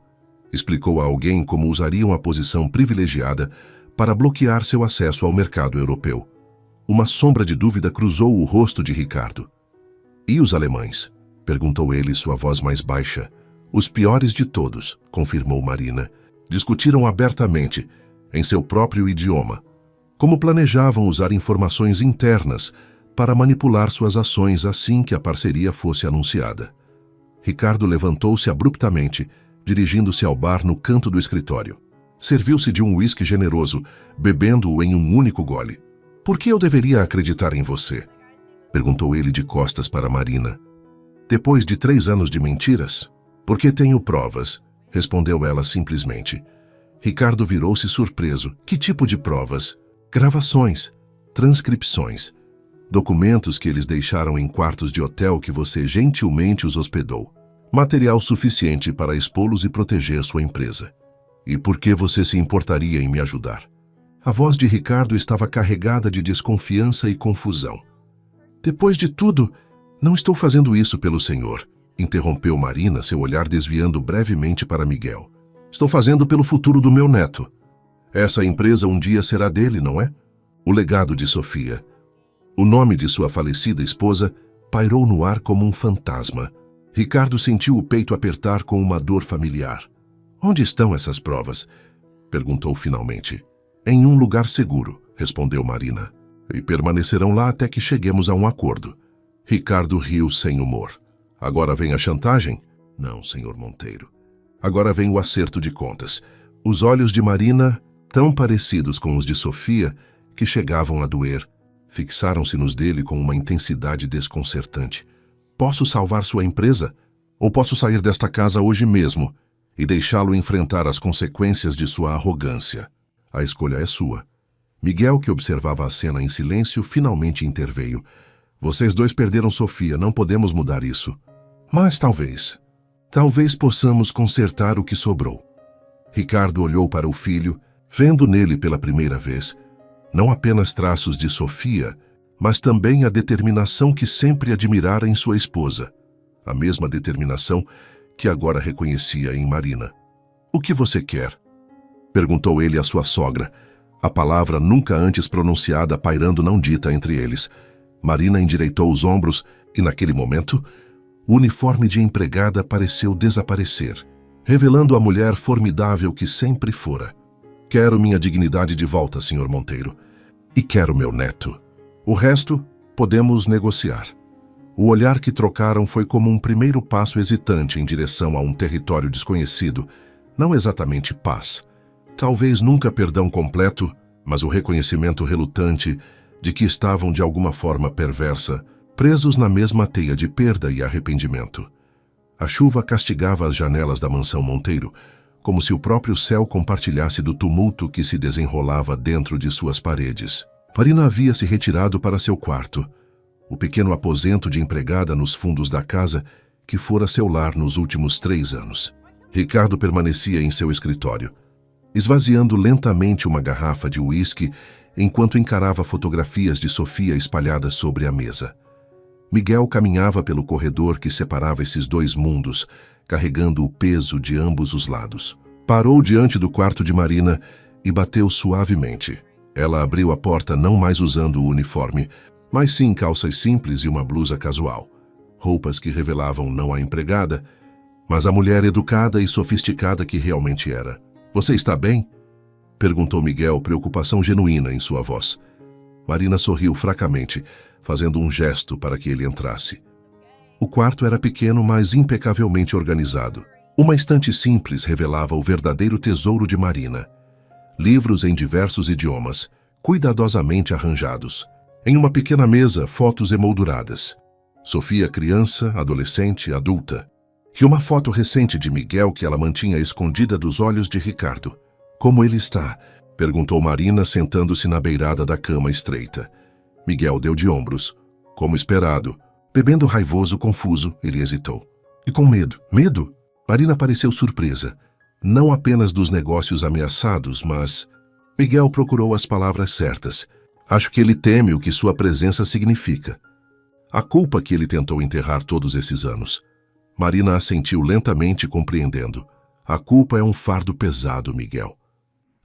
Explicou a alguém como usariam a posição privilegiada para bloquear seu acesso ao mercado europeu. Uma sombra de dúvida cruzou o rosto de Ricardo. E os alemães? Perguntou ele, sua voz mais baixa. Os piores de todos, confirmou Marina. Discutiram abertamente, em seu próprio idioma, como planejavam usar informações internas para manipular suas ações assim que a parceria fosse anunciada. Ricardo levantou-se abruptamente, dirigindo-se ao bar no canto do escritório. Serviu-se de um uísque generoso, bebendo-o em um único gole. Por que eu deveria acreditar em você? Perguntou ele de costas para Marina. Depois de 3 anos de mentiras? Porque tenho provas, respondeu ela simplesmente. Ricardo virou-se surpreso. Que tipo de provas? Gravações, transcrições, documentos que eles deixaram em quartos de hotel que você gentilmente os hospedou. Material suficiente para expô-los e proteger sua empresa. E por que você se importaria em me ajudar? A voz de Ricardo estava carregada de desconfiança e confusão. Depois de tudo, não estou fazendo isso pelo senhor, interrompeu Marina, seu olhar desviando brevemente para Miguel. Estou fazendo pelo futuro do meu neto. Essa empresa um dia será dele, não é? O legado de Sofia. O nome de sua falecida esposa pairou no ar como um fantasma. Ricardo sentiu o peito apertar com uma dor familiar. Onde estão essas provas? Perguntou finalmente. Em um lugar seguro, respondeu Marina. E permanecerão lá até que cheguemos a um acordo. Ricardo riu sem humor. Agora vem a chantagem? Não, senhor Monteiro. Agora vem o acerto de contas. Os olhos de Marina, tão parecidos com os de Sofia, que chegavam a doer, fixaram-se nos dele com uma intensidade desconcertante. Posso salvar sua empresa? Ou posso sair desta casa hoje mesmo e deixá-lo enfrentar as consequências de sua arrogância? A escolha é sua. Miguel, que observava a cena em silêncio, finalmente interveio. Vocês dois perderam Sofia, não podemos mudar isso. Mas talvez possamos consertar o que sobrou. Ricardo olhou para o filho, vendo nele pela primeira vez, não apenas traços de Sofia, mas também a determinação que sempre admirara em sua esposa. A mesma determinação que agora reconhecia em Marina. O que você quer? Perguntou ele à sua sogra, a palavra nunca antes pronunciada pairando não dita entre eles. Marina endireitou os ombros e, naquele momento, o uniforme de empregada pareceu desaparecer, revelando a mulher formidável que sempre fora. Quero minha dignidade de volta, senhor Monteiro. E quero meu neto. O resto, podemos negociar. O olhar que trocaram foi como um primeiro passo hesitante em direção a um território desconhecido, não exatamente paz. Talvez nunca perdão completo, mas o reconhecimento relutante de que estavam de alguma forma perversa, presos na mesma teia de perda e arrependimento. A chuva castigava as janelas da mansão Monteiro, como se o próprio céu compartilhasse do tumulto que se desenrolava dentro de suas paredes. Marina havia se retirado para seu quarto, o pequeno aposento de empregada nos fundos da casa que fora seu lar nos últimos 3 anos. Ricardo permanecia em seu escritório, esvaziando lentamente uma garrafa de uísque enquanto encarava fotografias de Sofia espalhadas sobre a mesa. Miguel caminhava pelo corredor que separava esses dois mundos, carregando o peso de ambos os lados. Parou diante do quarto de Marina e bateu suavemente. Ela abriu a porta não mais usando o uniforme, mas sim calças simples e uma blusa casual. Roupas que revelavam não a empregada, mas a mulher educada e sofisticada que realmente era. Você está bem? Perguntou Miguel, preocupação genuína em sua voz. Marina sorriu fracamente, fazendo um gesto para que ele entrasse. O quarto era pequeno, mas impecavelmente organizado. Uma estante simples revelava o verdadeiro tesouro de Marina. Livros em diversos idiomas, cuidadosamente arranjados. Em uma pequena mesa, fotos emolduradas. Sofia criança, adolescente, adulta. E uma foto recente de Miguel que ela mantinha escondida dos olhos de Ricardo. Como ele está? Perguntou Marina, sentando-se na beirada da cama estreita. Miguel deu de ombros. Como esperado. Bebendo raivoso, confuso, ele hesitou. E com medo. Medo? Marina pareceu surpresa. Não apenas dos negócios ameaçados, mas... Miguel procurou as palavras certas. Acho que ele teme o que sua presença significa. A culpa que ele tentou enterrar todos esses anos. Marina assentiu lentamente, compreendendo. A culpa é um fardo pesado, Miguel.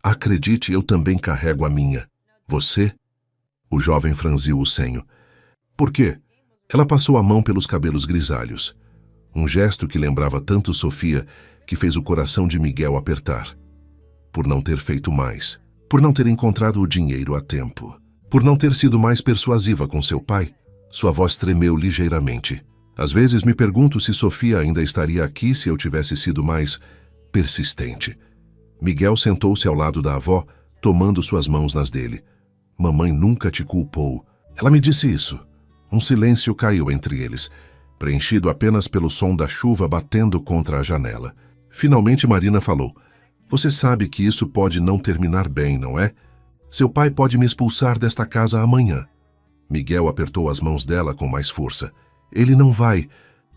Acredite, eu também carrego a minha. Você? O jovem franziu o senho. Por quê? Ela passou a mão pelos cabelos grisalhos. Um gesto que lembrava tanto Sofia, que fez o coração de Miguel apertar. Por não ter feito mais. Por não ter encontrado o dinheiro a tempo. Por não ter sido mais persuasiva com seu pai. Sua voz tremeu ligeiramente. Às vezes me pergunto se Sofia ainda estaria aqui se eu tivesse sido mais persistente. Miguel sentou-se ao lado da avó, tomando suas mãos nas dele. Mamãe nunca te culpou. Ela me disse isso. Um silêncio caiu entre eles, preenchido apenas pelo som da chuva batendo contra a janela. Finalmente Marina falou: Você sabe que isso pode não terminar bem, não é? Seu pai pode me expulsar desta casa amanhã. Miguel apertou as mãos dela com mais força. Ele não vai.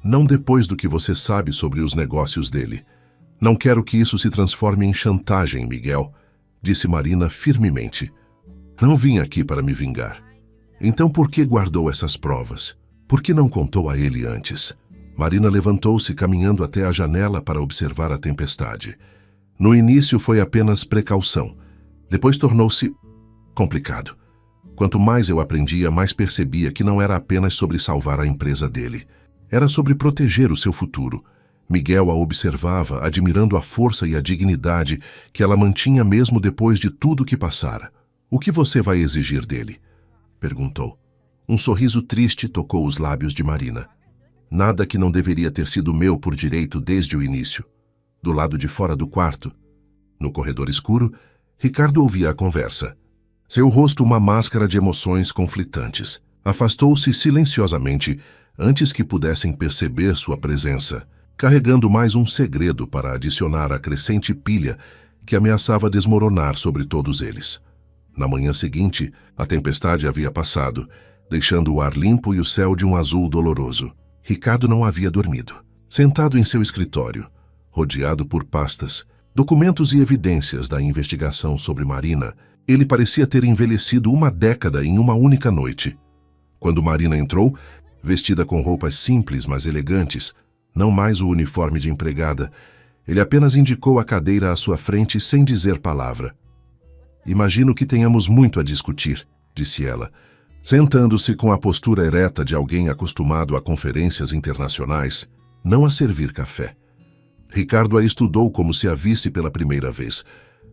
Não depois do que você sabe sobre os negócios dele. Não quero que isso se transforme em chantagem, Miguel, disse Marina firmemente. Não vim aqui para me vingar. Então por que guardou essas provas? Por que não contou a ele antes? Marina levantou-se caminhando até a janela para observar a tempestade. No início foi apenas precaução. Depois tornou-se complicado. Quanto mais eu aprendia, mais percebia que não era apenas sobre salvar a empresa dele. Era sobre proteger o seu futuro. Miguel a observava, admirando a força e a dignidade que ela mantinha mesmo depois de tudo que passara. O que você vai exigir dele? Perguntou. Um sorriso triste tocou os lábios de Marina. Nada que não deveria ter sido meu por direito desde o início. Do lado de fora do quarto, no corredor escuro, Ricardo ouvia a conversa. Seu rosto uma máscara de emoções conflitantes. Afastou-se silenciosamente antes que pudessem perceber sua presença, carregando mais um segredo para adicionar à crescente pilha que ameaçava desmoronar sobre todos eles. Na manhã seguinte, a tempestade havia passado, deixando o ar limpo e o céu de um azul doloroso. Ricardo não havia dormido. Sentado em seu escritório, rodeado por pastas, documentos e evidências da investigação sobre Marina, ele parecia ter envelhecido uma década em uma única noite. Quando Marina entrou, vestida com roupas simples, mas elegantes, não mais o uniforme de empregada, ele apenas indicou a cadeira à sua frente sem dizer palavra. Imagino que tenhamos muito a discutir, disse ela, sentando-se com a postura ereta de alguém acostumado a conferências internacionais, não a servir café. Ricardo a estudou como se a visse pela primeira vez.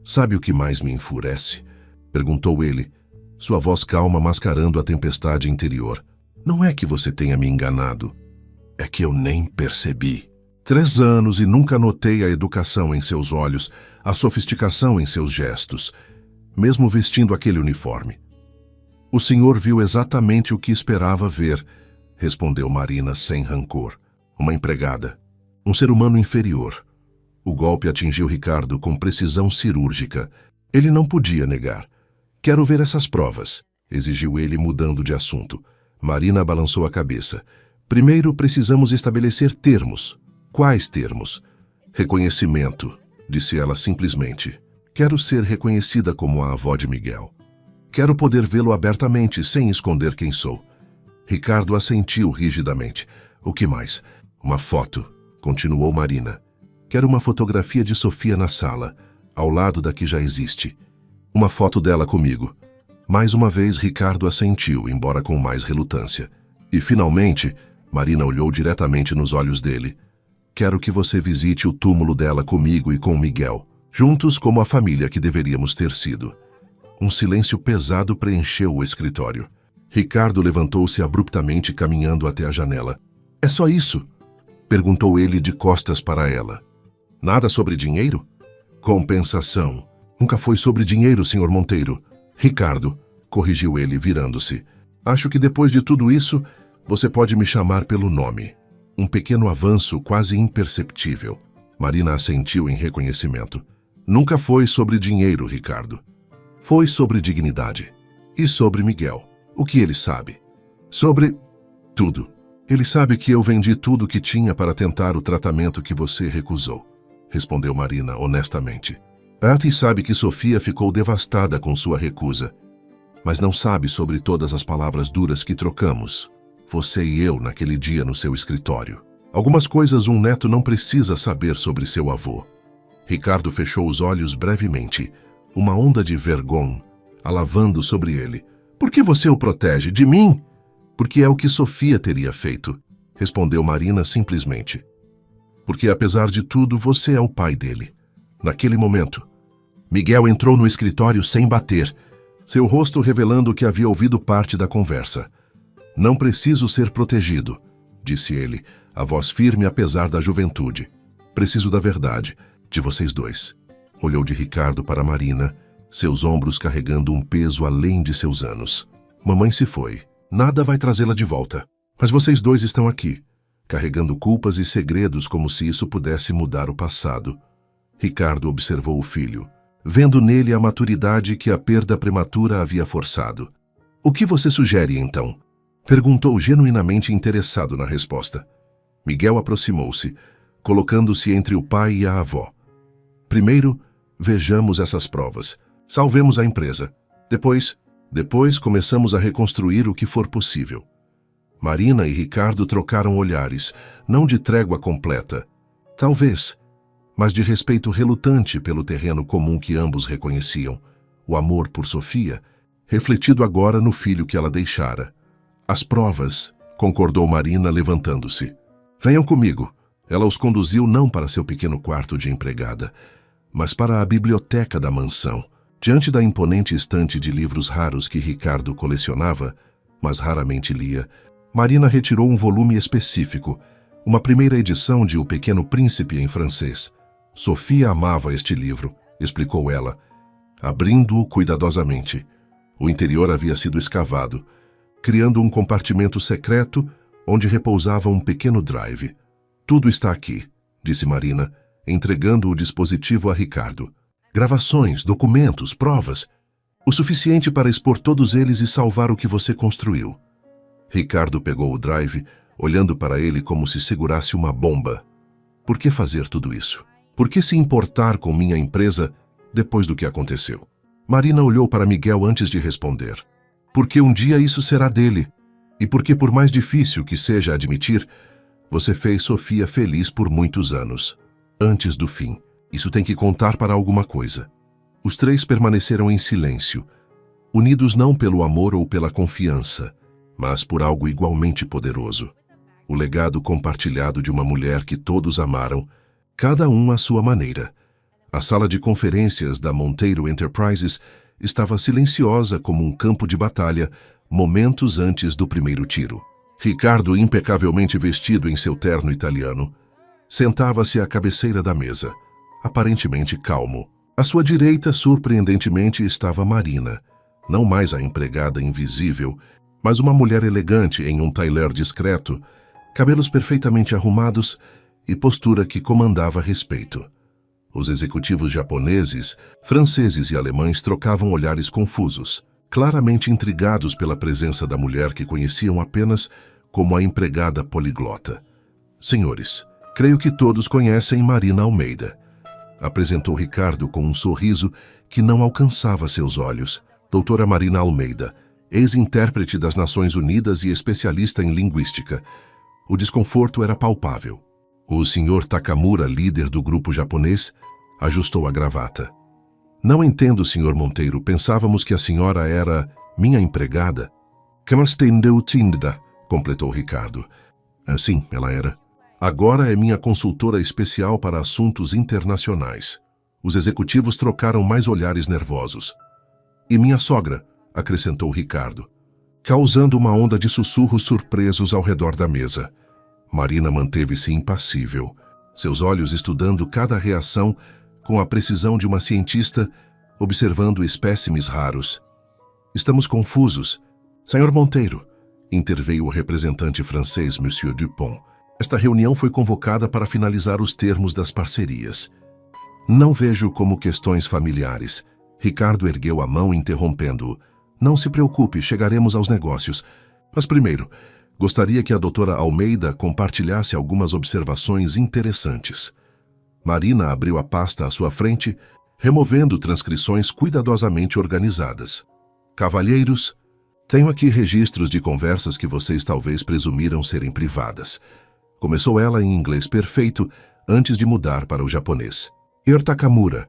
Sabe o que mais me enfurece? Perguntou ele, sua voz calma mascarando a tempestade interior. Não é que você tenha me enganado. É que eu nem percebi. 3 anos e nunca notei a educação em seus olhos, a sofisticação em seus gestos, mesmo vestindo aquele uniforme. O senhor viu exatamente o que esperava ver, respondeu Marina sem rancor. Uma empregada. Um ser humano inferior. O golpe atingiu Ricardo com precisão cirúrgica. Ele não podia negar. Quero ver essas provas, exigiu ele, mudando de assunto. Marina balançou a cabeça. Primeiro precisamos estabelecer termos. Quais termos? Reconhecimento, disse ela simplesmente. Quero ser reconhecida como a avó de Miguel. Quero poder vê-lo abertamente, sem esconder quem sou. Ricardo assentiu rigidamente. O que mais? Uma foto, continuou Marina. Quero uma fotografia de Sofia na sala, ao lado da que já existe. Uma foto dela comigo. Mais uma vez, Ricardo assentiu, embora com mais relutância. E, finalmente, Marina olhou diretamente nos olhos dele. Quero que você visite o túmulo dela comigo e com Miguel, juntos como a família que deveríamos ter sido. Um silêncio pesado preencheu o escritório. Ricardo levantou-se abruptamente, caminhando até a janela. É só isso? Perguntou ele de costas para ela. Nada sobre dinheiro? Compensação. Nunca foi sobre dinheiro, Sr. Monteiro. Ricardo, corrigiu ele, virando-se. Acho que depois de tudo isso, você pode me chamar pelo nome. Um pequeno avanço quase imperceptível. Marina assentiu em reconhecimento. Nunca foi sobre dinheiro, Ricardo. Foi sobre dignidade. E sobre Miguel. O que ele sabe? Sobre tudo. Ele sabe que eu vendi tudo o que tinha para tentar o tratamento que você recusou, respondeu Marina honestamente. Ati sabe que Sofia ficou devastada com sua recusa, mas não sabe sobre todas as palavras duras que trocamos, você e eu, naquele dia no seu escritório. Algumas coisas um neto não precisa saber sobre seu avô. Ricardo fechou os olhos brevemente, uma onda de vergonha alavando sobre ele. Por que você o protege? De mim? Porque é o que Sofia teria feito, respondeu Marina simplesmente. Porque, apesar de tudo, você é o pai dele. Naquele momento, Miguel entrou no escritório sem bater, seu rosto revelando que havia ouvido parte da conversa. Não preciso ser protegido, disse ele, a voz firme apesar da juventude. Preciso da verdade, de vocês dois. Olhou de Ricardo para Marina, seus ombros carregando um peso além de seus anos. Mamãe se foi. Nada vai trazê-la de volta. Mas vocês dois estão aqui, carregando culpas e segredos como se isso pudesse mudar o passado. Ricardo observou o filho, vendo nele a maturidade que a perda prematura havia forçado. O que você sugere, então? Perguntou genuinamente interessado na resposta. Miguel aproximou-se, colocando-se entre o pai e a avó. Primeiro, vejamos essas provas. Salvemos a empresa. Depois começamos a reconstruir o que for possível. Marina e Ricardo trocaram olhares, não de trégua completa. Talvez, mas de respeito relutante pelo terreno comum que ambos reconheciam, o amor por Sofia, refletido agora no filho que ela deixara. As provas, concordou Marina levantando-se. Venham comigo. Ela os conduziu não para seu pequeno quarto de empregada, mas para a biblioteca da mansão. Diante da imponente estante de livros raros que Ricardo colecionava, mas raramente lia, Marina retirou um volume específico, uma primeira edição de O Pequeno Príncipe em francês. Sofia amava este livro, explicou ela, abrindo-o cuidadosamente. O interior havia sido escavado, criando um compartimento secreto onde repousava um pequeno drive. Tudo está aqui, disse Marina, entregando o dispositivo a Ricardo. Gravações, documentos, provas. O suficiente para expor todos eles e salvar o que você construiu. Ricardo pegou o drive, olhando para ele como se segurasse uma bomba. Por que fazer tudo isso? Por que se importar com minha empresa depois do que aconteceu? Marina olhou para Miguel antes de responder. Porque um dia isso será dele. E porque, por mais difícil que seja admitir, você fez Sofia feliz por muitos anos. Antes do fim. Isso tem que contar para alguma coisa. Os três permaneceram em silêncio, unidos não pelo amor ou pela confiança, mas por algo igualmente poderoso. O legado compartilhado de uma mulher que todos amaram, cada um à sua maneira. A sala de conferências da Monteiro Enterprises estava silenciosa como um campo de batalha, momentos antes do primeiro tiro. Ricardo, impecavelmente vestido em seu terno italiano, sentava-se à cabeceira da mesa, aparentemente calmo. À sua direita, surpreendentemente, estava Marina, não mais a empregada invisível, mas uma mulher elegante em um tailleur discreto, cabelos perfeitamente arrumados e postura que comandava respeito. Os executivos japoneses, franceses e alemães trocavam olhares confusos, claramente intrigados pela presença da mulher que conheciam apenas como a empregada poliglota. Senhores, creio que todos conhecem Marina Almeida, apresentou Ricardo com um sorriso que não alcançava seus olhos. Doutora Marina Almeida, ex-intérprete das Nações Unidas e especialista em linguística. O desconforto era palpável. O Sr. Takamura, líder do grupo japonês, ajustou a gravata. Não entendo, Sr. Monteiro. Pensávamos que a senhora era minha empregada. Tinda, completou Ricardo. Sim, ela era. Agora é minha consultora especial para assuntos internacionais. Os executivos trocaram mais olhares nervosos. E minha sogra, acrescentou Ricardo, causando uma onda de sussurros surpresos ao redor da mesa. Marina manteve-se impassível, seus olhos estudando cada reação com a precisão de uma cientista observando espécimes raros. Estamos confusos. Senhor Monteiro, interveio o representante francês, Monsieur Dupont. Esta reunião foi convocada para finalizar os termos das parcerias. Não vejo como questões familiares. Ricardo ergueu a mão, interrompendo-o. Não se preocupe, chegaremos aos negócios. Mas primeiro, gostaria que a doutora Almeida compartilhasse algumas observações interessantes. Marina abriu a pasta à sua frente, removendo transcrições cuidadosamente organizadas. Cavalheiros, tenho aqui registros de conversas que vocês talvez presumiram serem privadas. Começou ela em inglês perfeito, antes de mudar para o japonês. Takamura,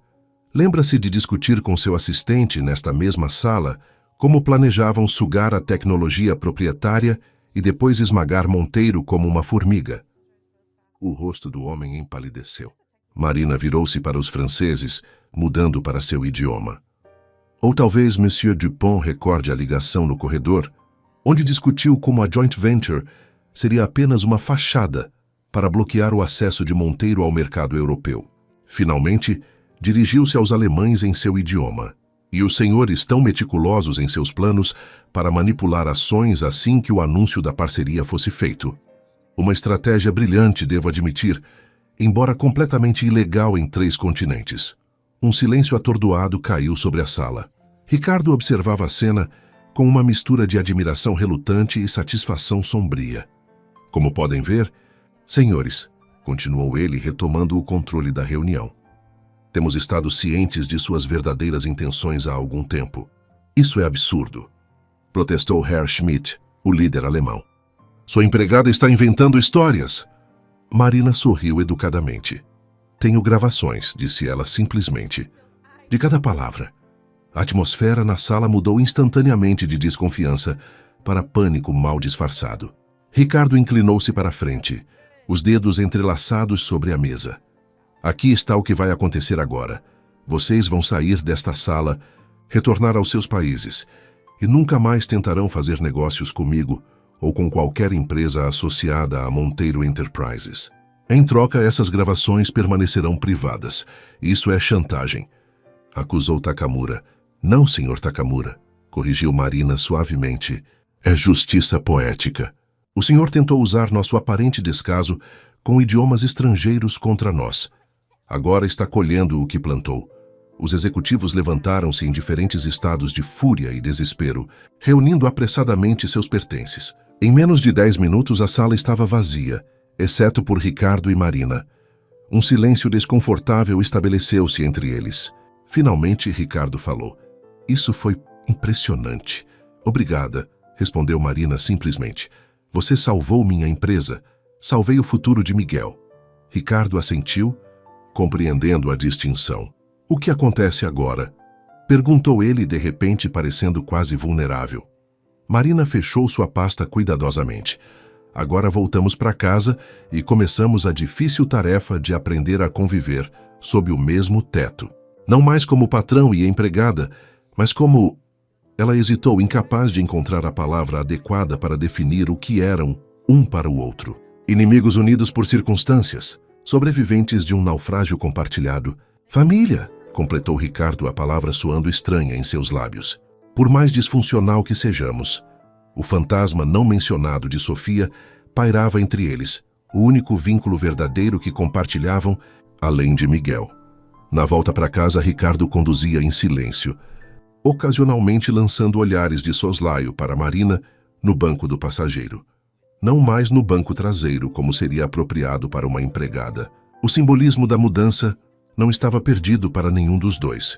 lembra-se de discutir com seu assistente nesta mesma sala como planejavam sugar a tecnologia proprietária e depois esmagar Monteiro como uma formiga. O rosto do homem empalideceu. Marina virou-se para os franceses, mudando para seu idioma. Ou talvez Monsieur Dupont recorde a ligação no corredor, onde discutiu como a joint venture seria apenas uma fachada para bloquear o acesso de Monteiro ao mercado europeu. Finalmente, Dirigiu-se aos alemães em seu idioma. E os senhores tão meticulosos em seus planos para manipular ações assim que o anúncio da parceria fosse feito. Uma estratégia brilhante, devo admitir, embora completamente ilegal em 3 continentes. Um silêncio atordoado caiu sobre a sala. Ricardo observava a cena com uma mistura de admiração relutante e satisfação sombria. Como podem ver, senhores, continuou ele, retomando o controle da reunião. Temos estado cientes de suas verdadeiras intenções há algum tempo. Isso é absurdo, protestou Herr Schmidt, o líder alemão. Sua empregada está inventando histórias. Marina sorriu educadamente. Tenho gravações, disse ela simplesmente, de cada palavra. A atmosfera na sala mudou instantaneamente de desconfiança para pânico mal disfarçado. Ricardo inclinou-se para a frente, os dedos entrelaçados sobre a mesa. Aqui está o que vai acontecer agora. Vocês vão sair desta sala, retornar aos seus países, e nunca mais tentarão fazer negócios comigo ou com qualquer empresa associada a Monteiro Enterprises. Em troca, essas gravações permanecerão privadas. Isso é chantagem, acusou Takamura. Não, senhor Takamura, corrigiu Marina suavemente. É justiça poética. O senhor tentou usar nosso aparente descaso com idiomas estrangeiros contra nós. Agora está colhendo o que plantou. Os executivos levantaram-se em diferentes estados de fúria e desespero, reunindo apressadamente seus pertences. Em menos de 10 minutos a sala estava vazia, exceto por Ricardo e Marina. Um silêncio desconfortável estabeleceu-se entre eles. Finalmente, Ricardo falou. Isso foi impressionante. Obrigada, respondeu Marina simplesmente. Você salvou minha empresa. Salvei o futuro de Miguel. Ricardo assentiu, compreendendo a distinção. O que acontece agora? Perguntou ele de repente, parecendo quase vulnerável. Marina fechou sua pasta cuidadosamente. Agora voltamos para casa e começamos a difícil tarefa de aprender a conviver sob o mesmo teto. Não mais como patrão e empregada, mas como... Ela hesitou, incapaz de encontrar a palavra adequada para definir o que eram um para o outro. Inimigos unidos por circunstâncias, sobreviventes de um naufrágio compartilhado. Família, completou Ricardo, a palavra soando estranha em seus lábios. Por mais disfuncional que sejamos, o fantasma não mencionado de Sofia pairava entre eles, o único vínculo verdadeiro que compartilhavam, além de Miguel. Na volta para casa, Ricardo conduzia em silêncio, ocasionalmente lançando olhares de soslaio para Marina no banco do passageiro. Não mais no banco traseiro, como seria apropriado para uma empregada. O simbolismo da mudança não estava perdido para nenhum dos dois.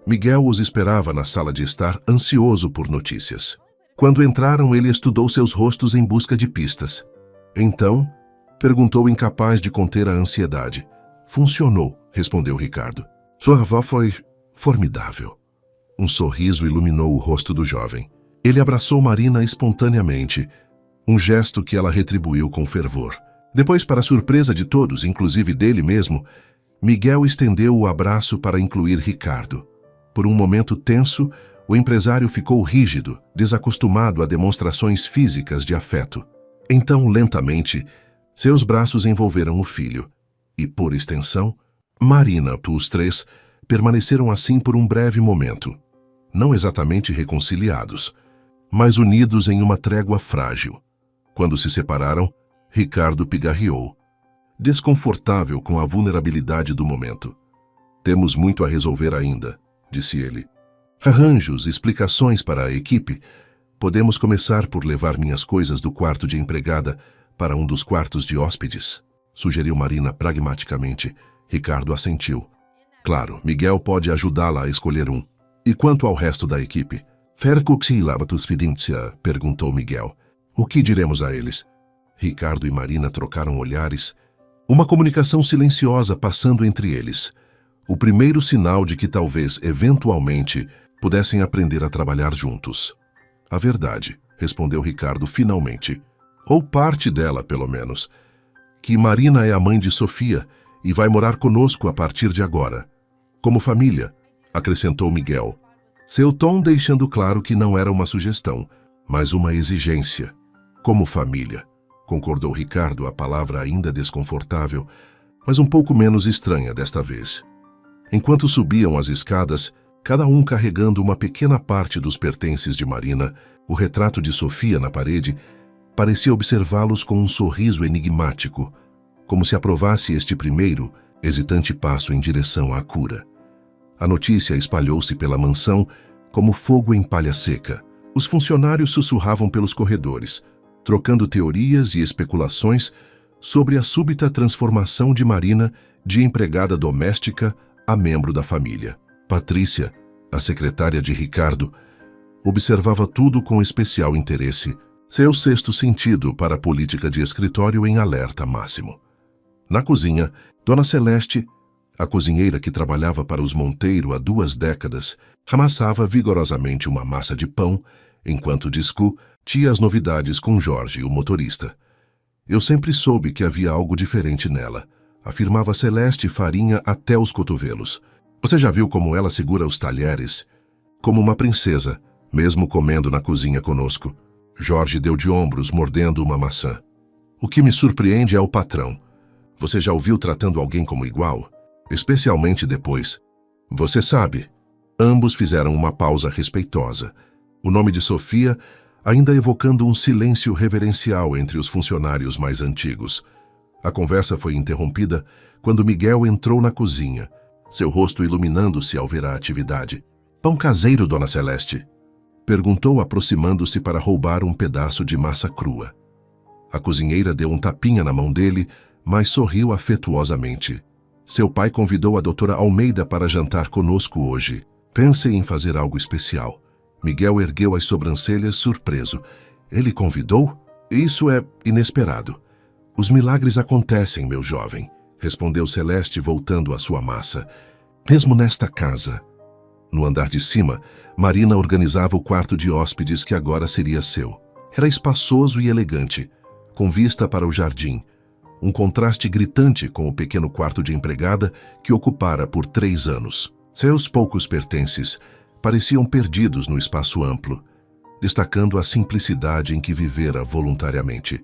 Miguel os esperava na sala de estar, ansioso por notícias. Quando entraram, ele estudou seus rostos em busca de pistas. Então, perguntou, incapaz de conter a ansiedade. Funcionou, respondeu Ricardo. Sua avó foi formidável. Um sorriso iluminou o rosto do jovem. Ele abraçou Marina espontaneamente, um gesto que ela retribuiu com fervor. Depois, para surpresa de todos, inclusive dele mesmo, Miguel estendeu o abraço para incluir Ricardo. Por um momento tenso, o empresário ficou rígido, desacostumado a demonstrações físicas de afeto. Então, lentamente, seus braços envolveram o filho. E, por extensão, Marina, os 3, permaneceram assim por um breve momento. Não exatamente reconciliados, mas unidos em uma trégua frágil. Quando se separaram, Ricardo pigarreou, desconfortável com a vulnerabilidade do momento. Temos muito a resolver ainda, disse ele. Arranjos, explicações para a equipe. Podemos começar por levar minhas coisas do quarto de empregada para um dos quartos de hóspedes, sugeriu Marina pragmaticamente. Ricardo assentiu. Claro, Miguel pode ajudá-la a escolher um. E quanto ao resto da equipe? Perguntou Miguel. O que diremos a eles? Ricardo e Marina trocaram olhares, uma comunicação silenciosa passando entre eles. O primeiro sinal de que talvez, eventualmente, pudessem aprender a trabalhar juntos. A verdade, respondeu Ricardo finalmente, ou parte dela, pelo menos, que Marina é a mãe de Sofia e vai morar conosco a partir de agora. Como família, acrescentou Miguel, seu tom deixando claro que não era uma sugestão, mas uma exigência. Como família, concordou Ricardo, a palavra ainda desconfortável, mas um pouco menos estranha desta vez. Enquanto subiam as escadas, cada um carregando uma pequena parte dos pertences de Marina, o retrato de Sofia na parede parecia observá-los com um sorriso enigmático, como se aprovasse este primeiro, hesitante passo em direção à cura. A notícia espalhou-se pela mansão como fogo em palha seca. Os funcionários sussurravam pelos corredores, trocando teorias e especulações sobre a súbita transformação de Marina de empregada doméstica a membro da família. Patrícia, a secretária de Ricardo, observava tudo com especial interesse, seu sexto sentido para a política de escritório em alerta máximo. Na cozinha, Dona Celeste, a cozinheira que trabalhava para os Monteiro há 2 décadas, amassava vigorosamente uma massa de pão, enquanto discutia as novidades com Jorge, o motorista. Eu sempre soube que havia algo diferente nela, afirmava Celeste, farinha até os cotovelos. Você já viu como ela segura os talheres? Como uma princesa, mesmo comendo na cozinha conosco. Jorge deu de ombros, mordendo uma maçã. O que me surpreende é o patrão. Você já ouviu tratando alguém como igual? Especialmente depois. Você sabe. Ambos fizeram uma pausa respeitosa. O nome de Sofia ainda evocando um silêncio reverencial entre os funcionários mais antigos. A conversa foi interrompida quando Miguel entrou na cozinha, seu rosto iluminando-se ao ver a atividade. Pão caseiro, Dona Celeste? Perguntou, aproximando-se para roubar um pedaço de massa crua. A cozinheira deu um tapinha na mão dele, mas sorriu afetuosamente. Seu pai convidou a doutora Almeida para jantar conosco hoje. Pensei em fazer algo especial. Miguel ergueu as sobrancelhas, surpreso. Ele convidou? Isso é inesperado. Os milagres acontecem, meu jovem, respondeu Celeste, voltando à sua massa. Mesmo nesta casa. No andar de cima, Marina organizava o quarto de hóspedes que agora seria seu. Era espaçoso e elegante, com vista para o jardim. Um contraste gritante com o pequeno quarto de empregada que ocupara por 3 anos. Seus poucos pertences pareciam perdidos no espaço amplo, destacando a simplicidade em que vivera voluntariamente.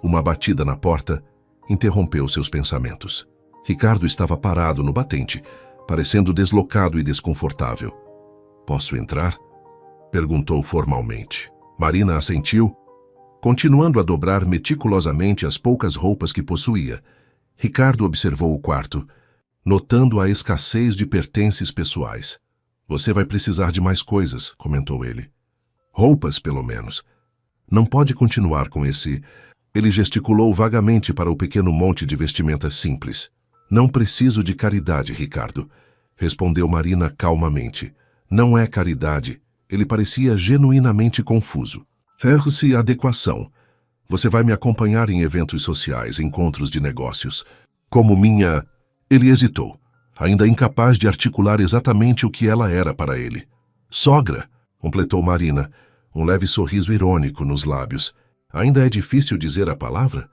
Uma batida na porta interrompeu seus pensamentos. Ricardo estava parado no batente, parecendo deslocado e desconfortável. "Posso entrar?" perguntou formalmente. Marina assentiu, continuando a dobrar meticulosamente as poucas roupas que possuía. Ricardo observou o quarto, notando a escassez de pertences pessoais. "Você vai precisar de mais coisas", comentou ele. "Roupas, pelo menos. Não pode continuar com esse..." Ele gesticulou vagamente para o pequeno monte de vestimentas simples. "Não preciso de caridade, Ricardo", respondeu Marina calmamente. "Não é caridade." Ele parecia genuinamente confuso. "Erro-se e adequação. Você vai me acompanhar em eventos sociais, encontros de negócios. Como minha..." Ele hesitou, ainda incapaz de articular exatamente o que ela era para ele. "Sogra", completou Marina, um leve sorriso irônico nos lábios. "Ainda é difícil dizer a palavra?"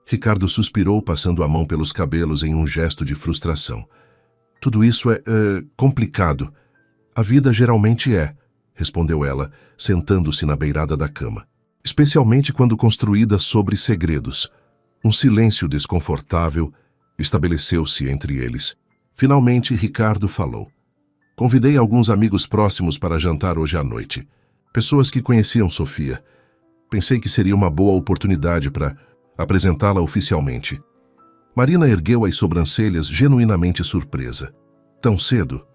Ricardo suspirou, passando a mão pelos cabelos em um gesto de frustração. "Tudo isso é complicado. A vida geralmente é", respondeu ela, sentando-se na beirada da cama. "Especialmente quando construída sobre segredos." Um silêncio desconfortável estabeleceu-se entre eles. Finalmente, Ricardo falou. "Convidei alguns amigos próximos para jantar hoje à noite. Pessoas que conheciam Sofia. Pensei que seria uma boa oportunidade para apresentá-la oficialmente." Marina ergueu as sobrancelhas, genuinamente surpresa. "Tão cedo?"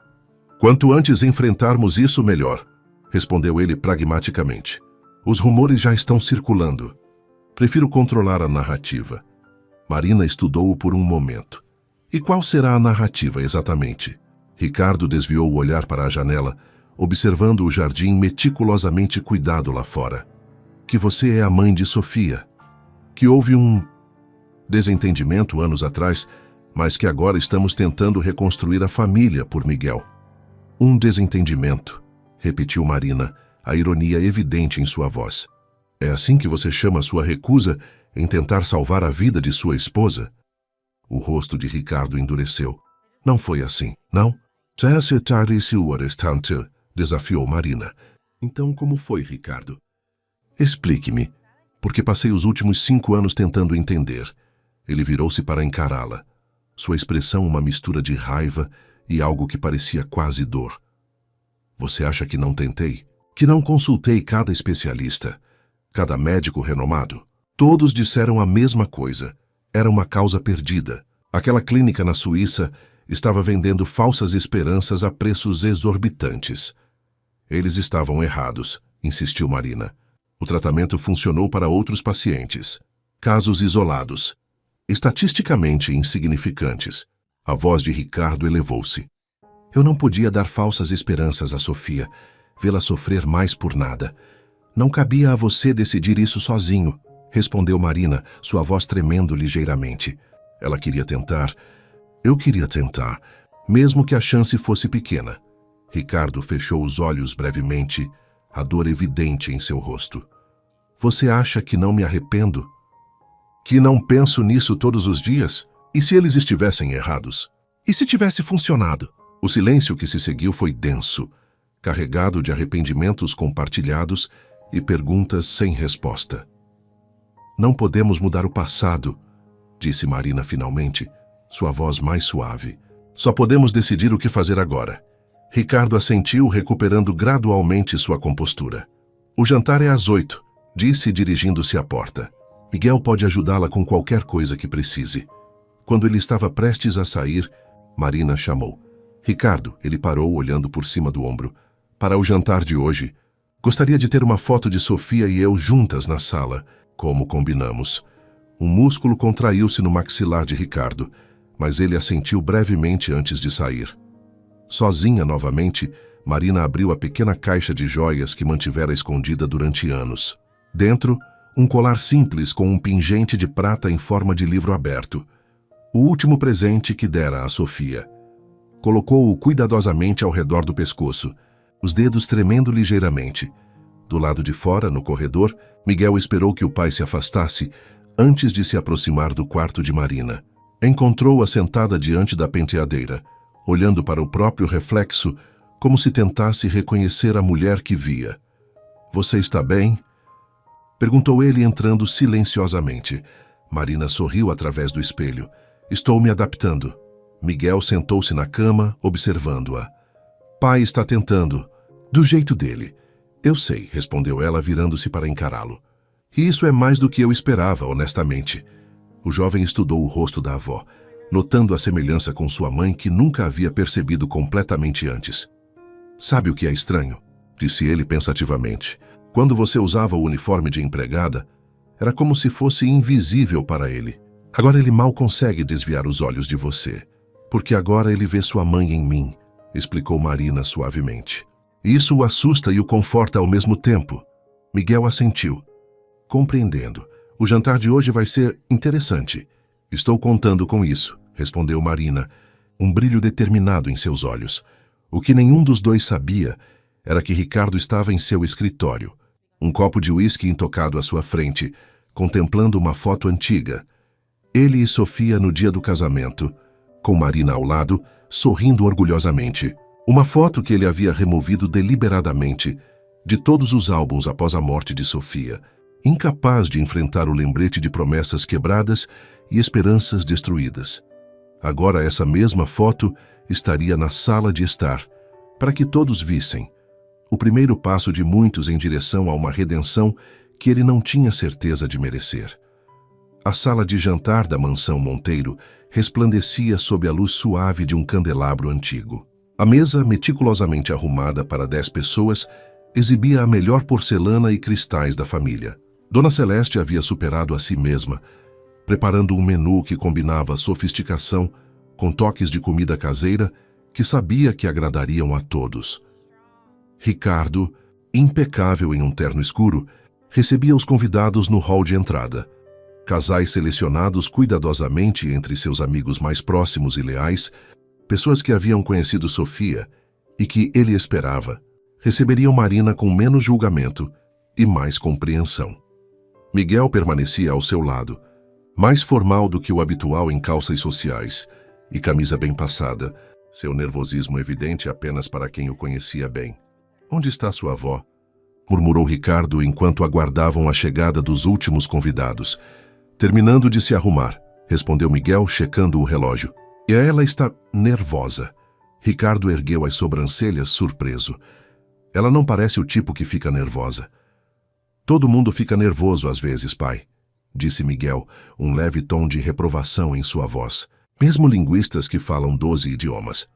"Quanto antes enfrentarmos isso, melhor", respondeu ele pragmaticamente. "Os rumores já estão circulando. Prefiro controlar a narrativa." Marina estudou-o por um momento. "E qual será a narrativa exatamente?" Ricardo desviou o olhar para a janela, observando o jardim meticulosamente cuidado lá fora. "Que você é a mãe de Sofia. Que houve um desentendimento anos atrás, mas que agora estamos tentando reconstruir a família por Miguel." "Um desentendimento", repetiu Marina, a ironia evidente em sua voz. "É assim que você chama sua recusa em tentar salvar a vida de sua esposa?" O rosto de Ricardo endureceu. "Não foi assim, não?" desafiou Marina. "Então como foi, Ricardo? Explique-me, porque passei os últimos 5 anos tentando entender." Ele virou-se para encará-la. Sua expressão uma mistura de raiva e algo que parecia quase dor. Você acha que não tentei? Que não consultei cada especialista, cada médico renomado? Todos disseram a mesma coisa. Era uma causa perdida. Aquela clínica na Suíça estava vendendo falsas esperanças a preços exorbitantes. Eles estavam errados, insistiu Marina. O tratamento funcionou para outros pacientes. Casos isolados, estatisticamente insignificantes. A voz de Ricardo elevou-se. Eu não podia dar falsas esperanças a Sofia, vê-la sofrer mais por nada. Não cabia a você decidir isso sozinho, respondeu Marina, sua voz tremendo ligeiramente. Ela queria tentar. Eu queria tentar, mesmo que a chance fosse pequena. Ricardo fechou os olhos brevemente, a dor evidente em seu rosto. Você acha que não me arrependo? Que não penso nisso todos os dias? E se eles estivessem errados? E se tivesse funcionado? O silêncio que se seguiu foi denso, carregado de arrependimentos compartilhados e perguntas sem resposta. Não podemos mudar o passado, disse Marina finalmente, sua voz mais suave. Só podemos decidir o que fazer agora. Ricardo assentiu, recuperando gradualmente sua compostura. O jantar é às 8, disse dirigindo-se à porta. Miguel pode ajudá-la com qualquer coisa que precise. Quando ele estava prestes a sair, Marina chamou. Ricardo, ele parou olhando por cima do ombro. Para o jantar de hoje, gostaria de ter uma foto de Sofia e eu juntas na sala, como combinamos. Um músculo contraiu-se no maxilar de Ricardo, mas ele assentiu brevemente antes de sair. Sozinha novamente, Marina abriu a pequena caixa de joias que mantivera escondida durante anos. Dentro, um colar simples com um pingente de prata em forma de livro aberto. O último presente que dera a Sofia. Colocou-o cuidadosamente ao redor do pescoço, os dedos tremendo ligeiramente. Do lado de fora, no corredor, Miguel esperou que o pai se afastasse antes de se aproximar do quarto de Marina. Encontrou-a sentada diante da penteadeira, olhando para o próprio reflexo, como se tentasse reconhecer a mulher que via. Você está bem? Perguntou ele entrando silenciosamente. Marina sorriu através do espelho. Estou me adaptando. Miguel sentou-se na cama, observando-a. Pai está tentando. Do jeito dele. Eu sei, respondeu ela, virando-se para encará-lo. E isso é mais do que eu esperava, honestamente. O jovem estudou o rosto da avó, notando a semelhança com sua mãe que nunca havia percebido completamente antes. Sabe o que é estranho? Disse ele pensativamente. Quando você usava o uniforme de empregada, era como se fosse invisível para ele. Agora ele mal consegue desviar os olhos de você, porque agora ele vê sua mãe em mim, explicou Marina suavemente. Isso o assusta e o conforta ao mesmo tempo. Miguel assentiu. Compreendendo. O jantar de hoje vai ser interessante. Estou contando com isso, respondeu Marina, um brilho determinado em seus olhos. O que nenhum dos dois sabia era que Ricardo estava em seu escritório, um copo de uísque intocado à sua frente, contemplando uma foto antiga. Ele e Sofia no dia do casamento, com Marina ao lado, sorrindo orgulhosamente. Uma foto que ele havia removido deliberadamente de todos os álbuns após a morte de Sofia, incapaz de enfrentar o lembrete de promessas quebradas e esperanças destruídas. Agora essa mesma foto estaria na sala de estar, para que todos vissem. O primeiro passo de muitos em direção a uma redenção que ele não tinha certeza de merecer. A sala de jantar da mansão Monteiro resplandecia sob a luz suave de um candelabro antigo. A mesa, meticulosamente arrumada para 10 pessoas, exibia a melhor porcelana e cristais da família. Dona Celeste havia superado a si mesma, preparando um menu que combinava sofisticação com toques de comida caseira que sabia que agradariam a todos. Ricardo, impecável em um terno escuro, recebia os convidados no hall de entrada. Casais selecionados cuidadosamente entre seus amigos mais próximos e leais, pessoas que haviam conhecido Sofia e que ele esperava, receberiam Marina com menos julgamento e mais compreensão. Miguel permanecia ao seu lado, mais formal do que o habitual em calças sociais e camisa bem passada, seu nervosismo evidente apenas para quem o conhecia bem. Onde está sua avó? Murmurou Ricardo enquanto aguardavam a chegada dos últimos convidados. Terminando de se arrumar, respondeu Miguel, checando o relógio. E ela está nervosa. Ricardo ergueu as sobrancelhas, surpreso. Ela não parece o tipo que fica nervosa. Todo mundo fica nervoso às vezes, pai, disse Miguel, um leve tom de reprovação em sua voz. Mesmo linguistas que falam 12 idiomas.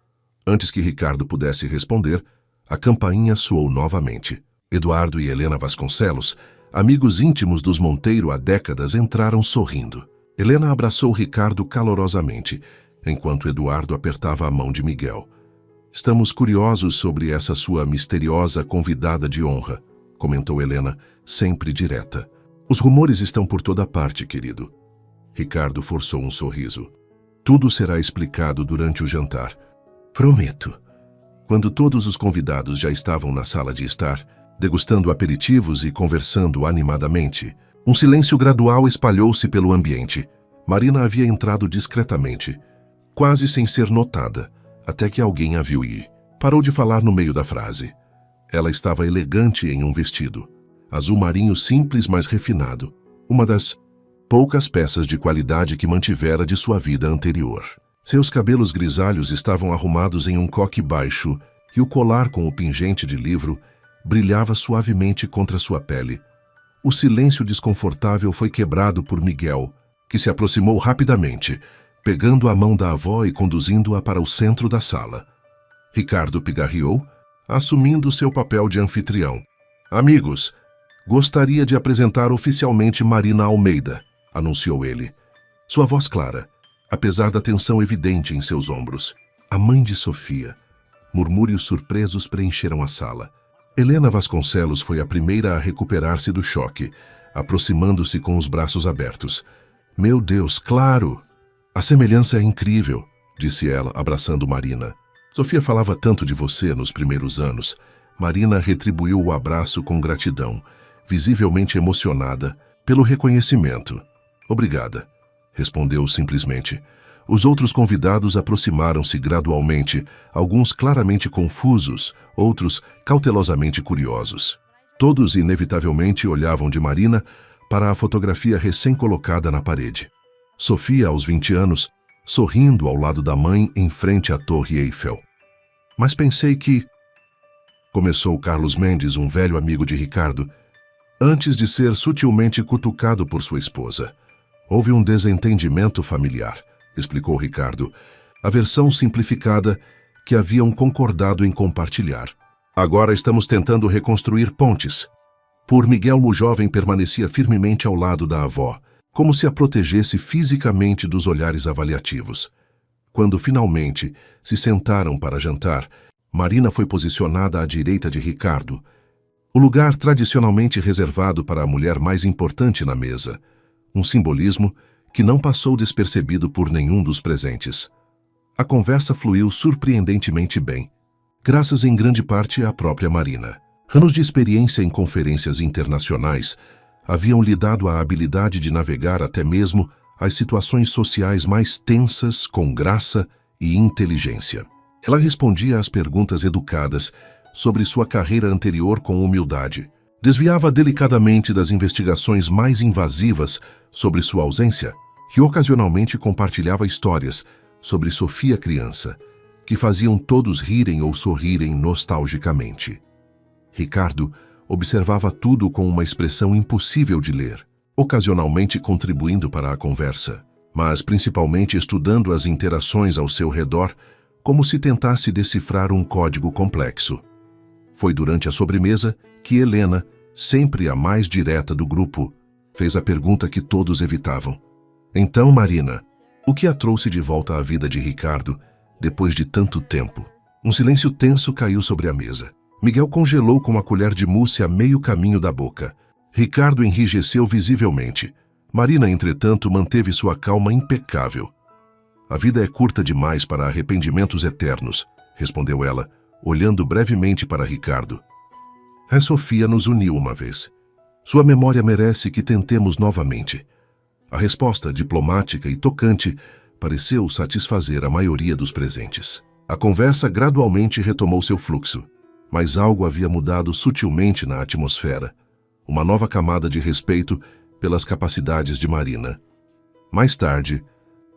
Antes que Ricardo pudesse responder, a campainha soou novamente. Eduardo e Helena Vasconcelos, amigos íntimos dos Monteiro há décadas, entraram sorrindo. Helena abraçou Ricardo calorosamente, enquanto Eduardo apertava a mão de Miguel. Estamos curiosos sobre essa sua misteriosa convidada de honra, comentou Helena, sempre direta. Os rumores estão por toda parte, querido. Ricardo forçou um sorriso. Tudo será explicado durante o jantar. Prometo. Quando todos os convidados já estavam na sala de estar, degustando aperitivos e conversando animadamente, um silêncio gradual espalhou-se pelo ambiente. Marina havia entrado discretamente, quase sem ser notada, até que alguém a viu ir. Parou de falar no meio da frase. Ela estava elegante em um vestido, azul marinho simples, mas refinado, uma das poucas peças de qualidade que mantivera de sua vida anterior. Seus cabelos grisalhos estavam arrumados em um coque baixo e o colar com o pingente de livro brilhava suavemente contra sua pele. O silêncio desconfortável foi quebrado por Miguel, que se aproximou rapidamente, pegando a mão da avó e conduzindo-a para o centro da sala. Ricardo pigarreou, assumindo seu papel de anfitrião. Amigos, gostaria de apresentar oficialmente Marina Almeida, anunciou ele. Sua voz clara, apesar da tensão evidente em seus ombros. A mãe de Sofia. Murmúrios surpresos preencheram a sala. Helena Vasconcelos foi a primeira a recuperar-se do choque, aproximando-se com os braços abertos. Meu Deus, claro! A semelhança é incrível, disse ela, abraçando Marina. Sofia falava tanto de você nos primeiros anos. Marina retribuiu o abraço com gratidão, visivelmente emocionada pelo reconhecimento. Obrigada, respondeu simplesmente. Os outros convidados aproximaram-se gradualmente, alguns claramente confusos, outros cautelosamente curiosos. Todos inevitavelmente olhavam de Marina para a fotografia recém-colocada na parede. Sofia, aos 20 anos, sorrindo ao lado da mãe em frente à Torre Eiffel. Mas pensei que... Começou Carlos Mendes, um velho amigo de Ricardo, antes de ser sutilmente cutucado por sua esposa. Houve um desentendimento familiar, explicou Ricardo, a versão simplificada que haviam concordado em compartilhar. Agora estamos tentando reconstruir pontes. Por Miguel, o jovem permanecia firmemente ao lado da avó, como se a protegesse fisicamente dos olhares avaliativos. Quando finalmente se sentaram para jantar, Marina foi posicionada à direita de Ricardo, o lugar tradicionalmente reservado para a mulher mais importante na mesa, um simbolismo que não passou despercebido por nenhum dos presentes. A conversa fluiu surpreendentemente bem, graças em grande parte à própria Marina. Anos de experiência em conferências internacionais haviam lhe dado a habilidade de navegar até mesmo as situações sociais mais tensas com graça e inteligência. Ela respondia às perguntas educadas sobre sua carreira anterior com humildade. Desviava delicadamente das investigações mais invasivas sobre sua ausência e ocasionalmente compartilhava histórias sobre Sofia criança, que faziam todos rirem ou sorrirem nostalgicamente. Ricardo observava tudo com uma expressão impossível de ler, ocasionalmente contribuindo para a conversa, mas principalmente estudando as interações ao seu redor como se tentasse decifrar um código complexo. Foi durante a sobremesa que Helena, sempre a mais direta do grupo, fez a pergunta que todos evitavam. Então, Marina, o que a trouxe de volta à vida de Ricardo depois de tanto tempo? Um silêncio tenso caiu sobre a mesa. Miguel congelou com a colher de mousse a meio caminho da boca. Ricardo enrijeceu visivelmente. Marina, entretanto, manteve sua calma impecável. A vida é curta demais para arrependimentos eternos, respondeu ela, olhando brevemente para Ricardo. A Sofia nos uniu uma vez. Sua memória merece que tentemos novamente. A resposta diplomática e tocante pareceu satisfazer a maioria dos presentes. A conversa gradualmente retomou seu fluxo, mas algo havia mudado sutilmente na atmosfera, uma nova camada de respeito pelas capacidades de Marina. Mais tarde,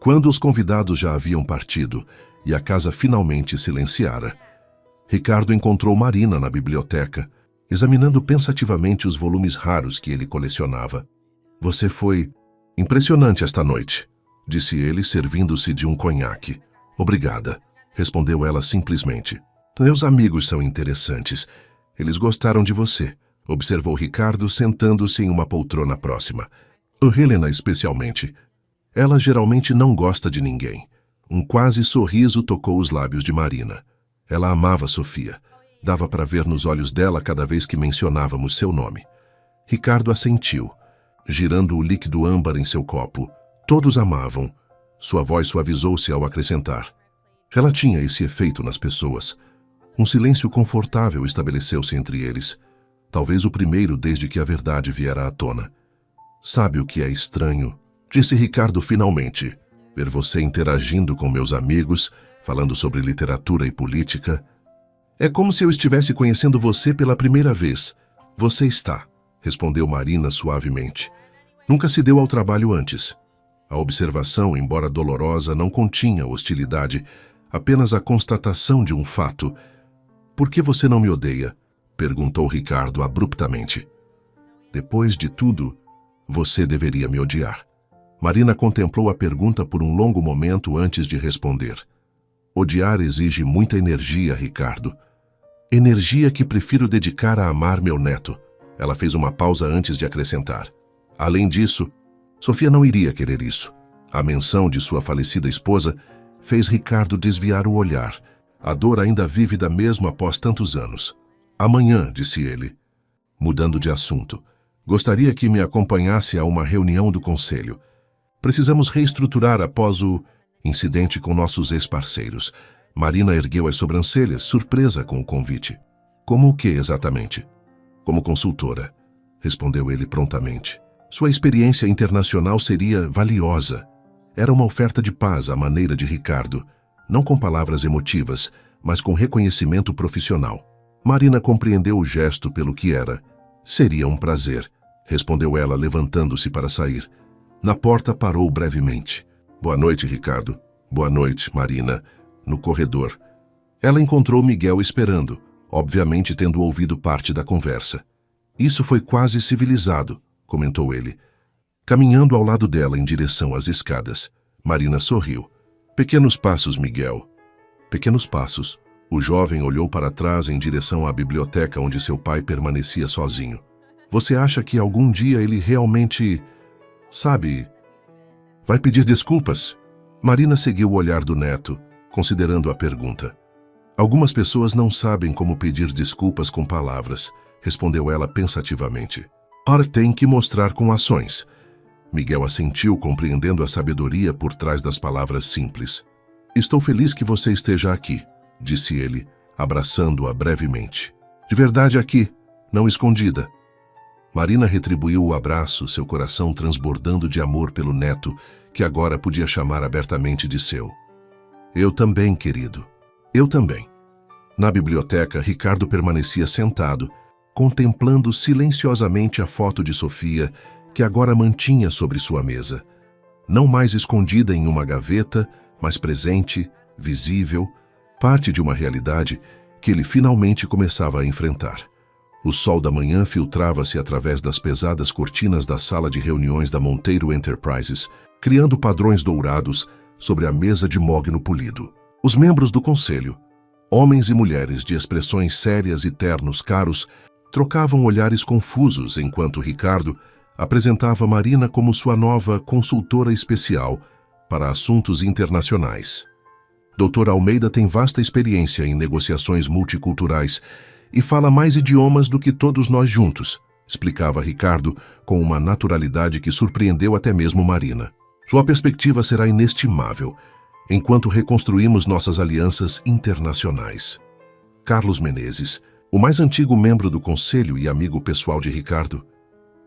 Quando os convidados já haviam partido e a casa finalmente silenciara, Ricardo encontrou Marina na biblioteca, examinando pensativamente os volumes raros que ele colecionava. Você foi impressionante esta noite, disse ele, servindo-se de um conhaque. Obrigada, respondeu ela simplesmente. Meus amigos são interessantes. Eles gostaram de você, observou Ricardo, sentando-se em uma poltrona próxima. Helena especialmente. Ela geralmente não gosta de ninguém. Um quase sorriso tocou os lábios de Marina. Ela amava Sofia. Dava para ver nos olhos dela cada vez que mencionávamos seu nome. Ricardo assentiu, girando o líquido âmbar em seu copo. Todos amavam. Sua voz suavizou-se ao acrescentar. Ela tinha esse efeito nas pessoas. Um silêncio confortável estabeleceu-se entre eles. Talvez o primeiro desde que a verdade viera à tona. Sabe o que é estranho? Disse Ricardo finalmente. Ver você interagindo com meus amigos, falando sobre literatura e política. É como se eu estivesse conhecendo você pela primeira vez. Você está, respondeu Marina suavemente. Nunca se deu ao trabalho antes. A observação, embora dolorosa, não continha hostilidade, apenas a constatação de um fato. Por que você não me odeia? Perguntou Ricardo abruptamente. Depois de tudo, você deveria me odiar. Marina contemplou a pergunta por um longo momento antes de responder. Odiar exige muita energia, Ricardo. Energia que prefiro dedicar a amar meu neto. Ela fez uma pausa antes de acrescentar. Além disso, Sofia não iria querer isso. A menção de sua falecida esposa fez Ricardo desviar o olhar. A dor ainda vívida mesmo após tantos anos. Amanhã, disse ele. Mudando de assunto. Gostaria que me acompanhasse a uma reunião do conselho. Precisamos reestruturar após o incidente com nossos ex-parceiros. Marina ergueu as sobrancelhas, surpresa com o convite. Como o que exatamente? Como consultora, respondeu ele prontamente. Sua experiência internacional seria valiosa. Era uma oferta de paz à maneira de Ricardo, não com palavras emotivas, mas com reconhecimento profissional. Marina compreendeu o gesto pelo que era. Seria um prazer, respondeu ela, levantando-se para sair. Na porta parou brevemente. Boa noite, Ricardo. Boa noite, Marina. No corredor. Ela encontrou Miguel esperando, obviamente tendo ouvido parte da conversa. Isso foi quase civilizado, comentou ele. Caminhando ao lado dela em direção às escadas. Marina sorriu. Pequenos passos, Miguel. Pequenos passos. O jovem olhou para trás em direção à biblioteca onde seu pai permanecia sozinho. Você acha que algum dia ele realmente... Sabe... Vai pedir desculpas? Marina seguiu o olhar do neto, considerando a pergunta. Algumas pessoas não sabem como pedir desculpas com palavras, respondeu ela pensativamente. Ora, tem que mostrar com ações. Miguel assentiu, compreendendo a sabedoria por trás das palavras simples. Estou feliz que você esteja aqui, disse ele, abraçando-a brevemente. De verdade aqui, não escondida. Marina retribuiu o abraço, seu coração transbordando de amor pelo neto, que agora podia chamar abertamente de seu. Eu também, querido. Eu também. Na biblioteca, Ricardo permanecia sentado, contemplando silenciosamente a foto de Sofia, que agora mantinha sobre sua mesa. Não mais escondida em uma gaveta, mas presente, visível, parte de uma realidade que ele finalmente começava a enfrentar. O sol da manhã filtrava-se através das pesadas cortinas da sala de reuniões da Monteiro Enterprises, criando padrões dourados sobre a mesa de mogno polido. Os membros do conselho, homens e mulheres de expressões sérias e ternos caros, trocavam olhares confusos enquanto Ricardo apresentava Marina como sua nova consultora especial para assuntos internacionais. Dr. Almeida tem vasta experiência em negociações multiculturais e fala mais idiomas do que todos nós juntos, explicava Ricardo com uma naturalidade que surpreendeu até mesmo Marina. Sua perspectiva será inestimável enquanto reconstruímos nossas alianças internacionais. Carlos Menezes, o mais antigo membro do conselho e amigo pessoal de Ricardo,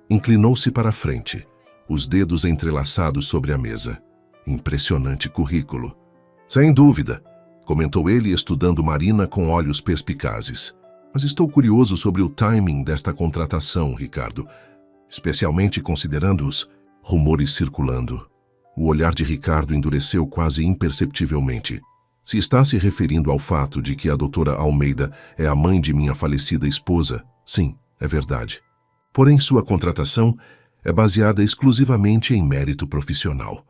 inclinou-se para a frente, os dedos entrelaçados sobre a mesa. Impressionante currículo. Sem dúvida, comentou ele, estudando Marina com olhos perspicazes. Mas estou curioso sobre o timing desta contratação, Ricardo, especialmente considerando os rumores circulando. O olhar de Ricardo endureceu quase imperceptivelmente. Se está se referindo ao fato de que a doutora Almeida é a mãe de minha falecida esposa, sim, é verdade. Porém, sua contratação é baseada exclusivamente em mérito profissional.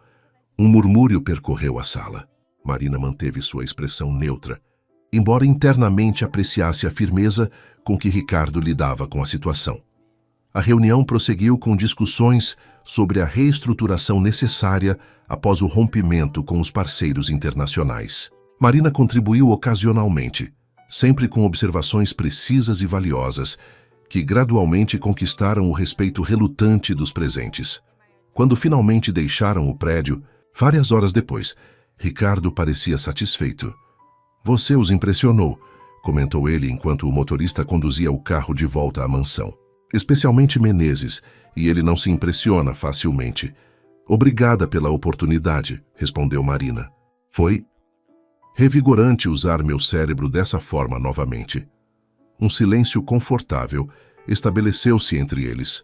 Um murmúrio percorreu a sala. Marina manteve sua expressão neutra, embora internamente apreciasse a firmeza com que Ricardo lidava com a situação. A reunião prosseguiu com discussões sobre a reestruturação necessária após o rompimento com os parceiros internacionais. Marina contribuiu ocasionalmente, sempre com observações precisas e valiosas, que gradualmente conquistaram o respeito relutante dos presentes. Quando finalmente deixaram o prédio, várias horas depois, Ricardo parecia satisfeito. "Você os impressionou", comentou ele enquanto o motorista conduzia o carro de volta à mansão. "Especialmente Menezes, e ele não se impressiona facilmente." "Obrigada pela oportunidade", respondeu Marina. "Foi revigorante usar meu cérebro dessa forma novamente." Um silêncio confortável estabeleceu-se entre eles.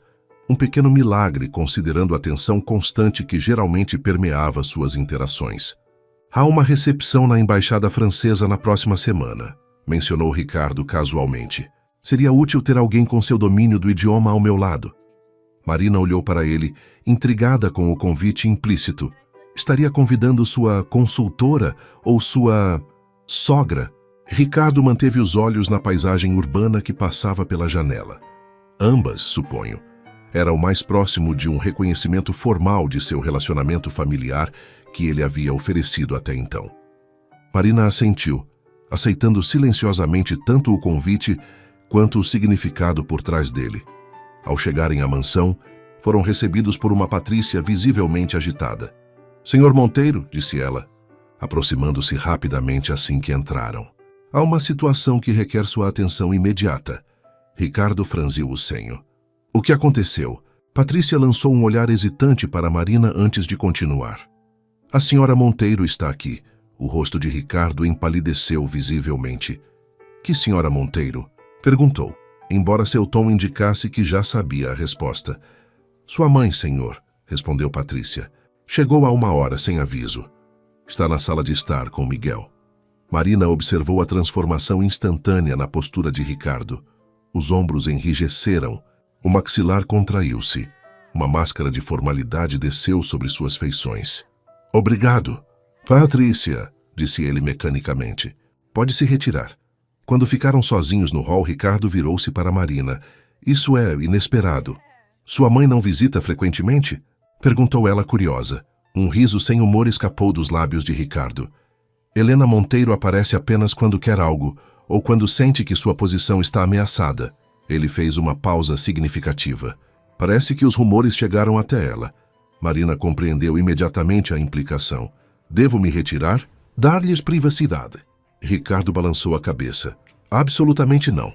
Um pequeno milagre considerando a tensão constante que geralmente permeava suas interações. "Há uma recepção na embaixada francesa na próxima semana", mencionou Ricardo casualmente. "Seria útil ter alguém com seu domínio do idioma ao meu lado." Marina olhou para ele, intrigada com o convite implícito. Estaria convidando sua consultora ou sua sogra? Ricardo manteve os olhos na paisagem urbana que passava pela janela. Ambas, suponho. Era o mais próximo de um reconhecimento formal de seu relacionamento familiar que ele havia oferecido até então. Marina assentiu, aceitando silenciosamente tanto o convite quanto o significado por trás dele. Ao chegarem à mansão, foram recebidos por uma Patrícia visivelmente agitada. "Senhor Monteiro", disse ela, aproximando-se rapidamente assim que entraram. "Há uma situação que requer sua atenção imediata." Ricardo franziu o senho. "O que aconteceu?" Patrícia lançou um olhar hesitante para Marina antes de continuar. "A senhora Monteiro está aqui." O rosto de Ricardo empalideceu visivelmente. "Que senhora Monteiro?" perguntou, embora seu tom indicasse que já sabia a resposta. "Sua mãe, senhor", respondeu Patrícia. "Chegou há uma hora sem aviso. Está na sala de estar com Miguel." Marina observou a transformação instantânea na postura de Ricardo. Os ombros enrijeceram, o maxilar contraiu-se. Uma máscara de formalidade desceu sobre suas feições. "Obrigado." "Patrícia", disse ele mecanicamente. "Pode se retirar." Quando ficaram sozinhos no hall, Ricardo virou-se para Marina. "Isso é inesperado." "Sua mãe não visita frequentemente?" perguntou ela curiosa. Um riso sem humor escapou dos lábios de Ricardo. "Helena Monteiro aparece apenas quando quer algo, ou quando sente que sua posição está ameaçada." Ele fez uma pausa significativa. "Parece que os rumores chegaram até ela." Marina compreendeu imediatamente a implicação. "Devo me retirar? Dar-lhes privacidade?" Ricardo balançou a cabeça. "Absolutamente não.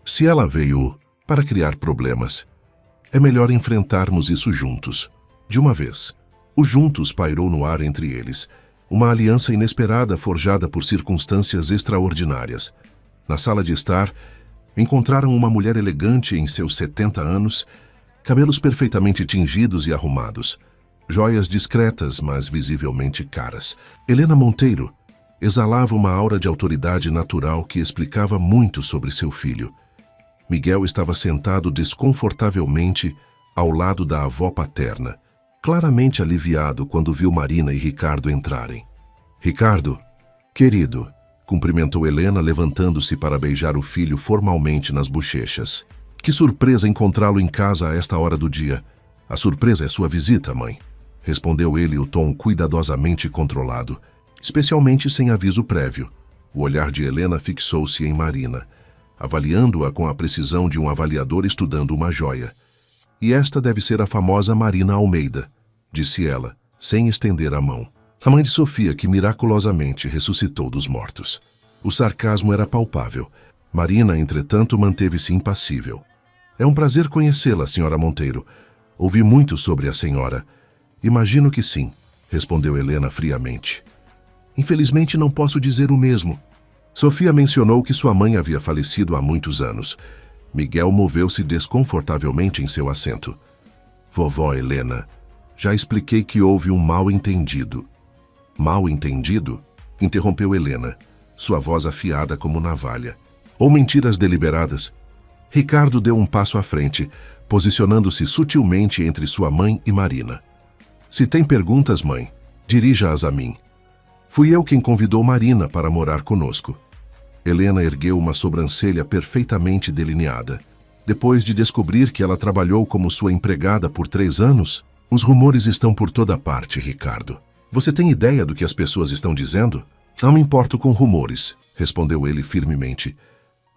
Se ela veio para criar problemas, é melhor enfrentarmos isso juntos. De uma vez." O juntos pairou no ar entre eles. Uma aliança inesperada forjada por circunstâncias extraordinárias. Na sala de estar, encontraram uma mulher elegante em seus 70 anos, cabelos perfeitamente tingidos e arrumados, joias discretas, mas visivelmente caras. Helena Monteiro exalava uma aura de autoridade natural que explicava muito sobre seu filho. Miguel estava sentado desconfortavelmente ao lado da avó paterna, claramente aliviado quando viu Marina e Ricardo entrarem. "Ricardo, querido", cumprimentou Helena, levantando-se para beijar o filho formalmente nas bochechas. "Que surpresa encontrá-lo em casa a esta hora do dia." "A surpresa é sua visita, mãe", respondeu ele, o tom cuidadosamente controlado, especialmente sem aviso prévio. O olhar de Helena fixou-se em Marina, avaliando-a com a precisão de um avaliador estudando uma joia. "E esta deve ser a famosa Marina Almeida", disse ela, sem estender a mão. "A mãe de Sofia, que miraculosamente ressuscitou dos mortos." O sarcasmo era palpável. Marina, entretanto, manteve-se impassível. "É um prazer conhecê-la, senhora Monteiro. Ouvi muito sobre a senhora." "Imagino que sim", respondeu Helena friamente. "Infelizmente não posso dizer o mesmo." Sofia mencionou que sua mãe havia falecido há muitos anos. Miguel moveu-se desconfortavelmente em seu assento. "Vovó Helena, Já expliquei que houve um mal-entendido. Mal-entendido? Interrompeu Helena, sua voz afiada como navalha. Ou mentiras deliberadas? Ricardo deu um passo à frente, posicionando-se sutilmente entre sua mãe e Marina. Se tem perguntas, mãe, dirija-as a mim. Fui eu quem convidou Marina para morar conosco. Helena ergueu uma sobrancelha perfeitamente delineada. Depois de descobrir que ela trabalhou como sua empregada por 3 anos, os rumores estão por toda parte, Ricardo. Você tem ideia do que as pessoas estão dizendo? Não me importo com rumores, respondeu ele firmemente.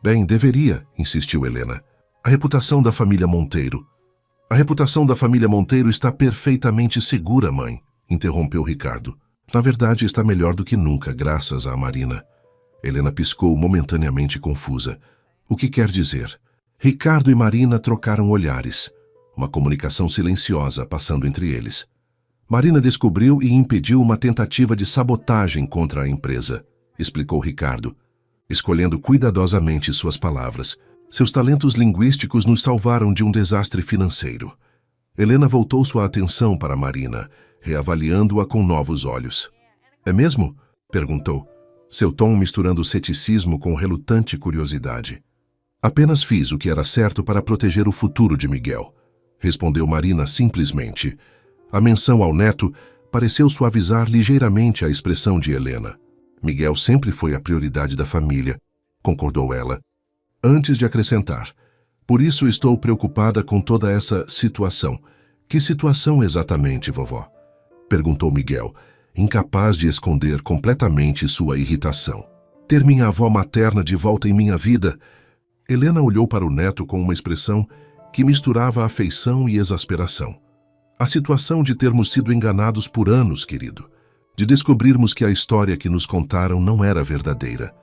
Bem, deveria, insistiu Helena. A reputação da família Monteiro. A reputação da família Monteiro está perfeitamente segura, mãe, interrompeu Ricardo. Na verdade, está melhor do que nunca, graças a Marina. Helena piscou momentaneamente confusa. O que quer dizer? Ricardo e Marina trocaram olhares. Uma comunicação silenciosa passando entre eles. Marina descobriu e impediu uma tentativa de sabotagem contra a empresa, explicou Ricardo, escolhendo cuidadosamente suas palavras. Seus talentos linguísticos nos salvaram de um desastre financeiro. Helena voltou sua atenção para Marina, reavaliando-a com novos olhos. É mesmo? Perguntou, seu tom misturando ceticismo com relutante curiosidade. Apenas fiz o que era certo para proteger o futuro de Miguel, respondeu Marina simplesmente. A menção ao neto pareceu suavizar ligeiramente a expressão de Helena. Miguel sempre foi a prioridade da família, concordou ela, antes de acrescentar. Por isso estou preocupada com toda essa situação. Que situação exatamente, vovó? Perguntou Miguel, incapaz de esconder completamente sua irritação. Ter minha avó materna de volta em minha vida. Helena olhou para o neto com uma expressão que misturava afeição e exasperação. A situação de termos sido enganados por anos, querido. De descobrirmos que a história que nos contaram não era verdadeira.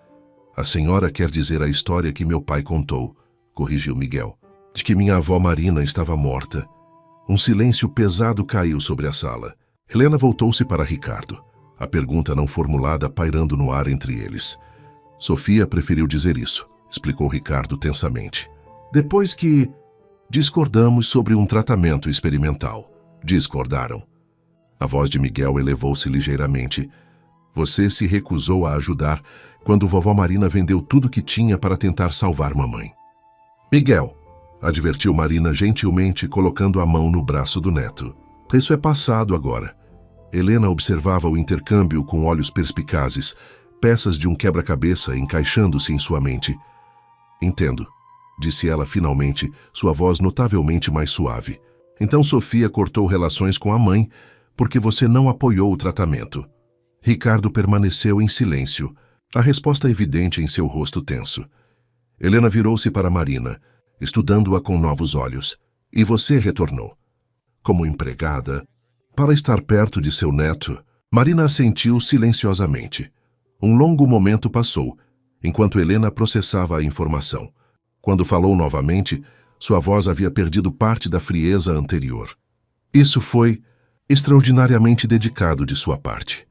A senhora quer dizer a história que meu pai contou, corrigiu Miguel, de que minha avó Marina estava morta. Um silêncio pesado caiu sobre a sala. Helena voltou-se para Ricardo, a pergunta não formulada pairando no ar entre eles. Sofia preferiu dizer isso, explicou Ricardo tensamente. Depois que discordamos sobre um tratamento experimental. Discordaram. A voz de Miguel elevou-se ligeiramente. Você se recusou a ajudar quando vovó Marina vendeu tudo que tinha para tentar salvar mamãe. Miguel, advertiu Marina gentilmente, colocando a mão no braço do neto. Isso é passado agora. Helena observava o intercâmbio com olhos perspicazes, peças de um quebra-cabeça encaixando-se em sua mente. Entendo, disse ela finalmente, sua voz notavelmente mais suave. Então Sofia cortou relações com a mãe porque você não apoiou o tratamento. Ricardo permaneceu em silêncio, a resposta evidente em seu rosto tenso. Helena virou-se para Marina, estudando-a com novos olhos. E você retornou. Como empregada, para estar perto de seu neto. Marina assentiu silenciosamente. Um longo momento passou, enquanto Helena processava a informação. Quando falou novamente, sua voz havia perdido parte da frieza anterior. Isso foi extraordinariamente dedicado de sua parte.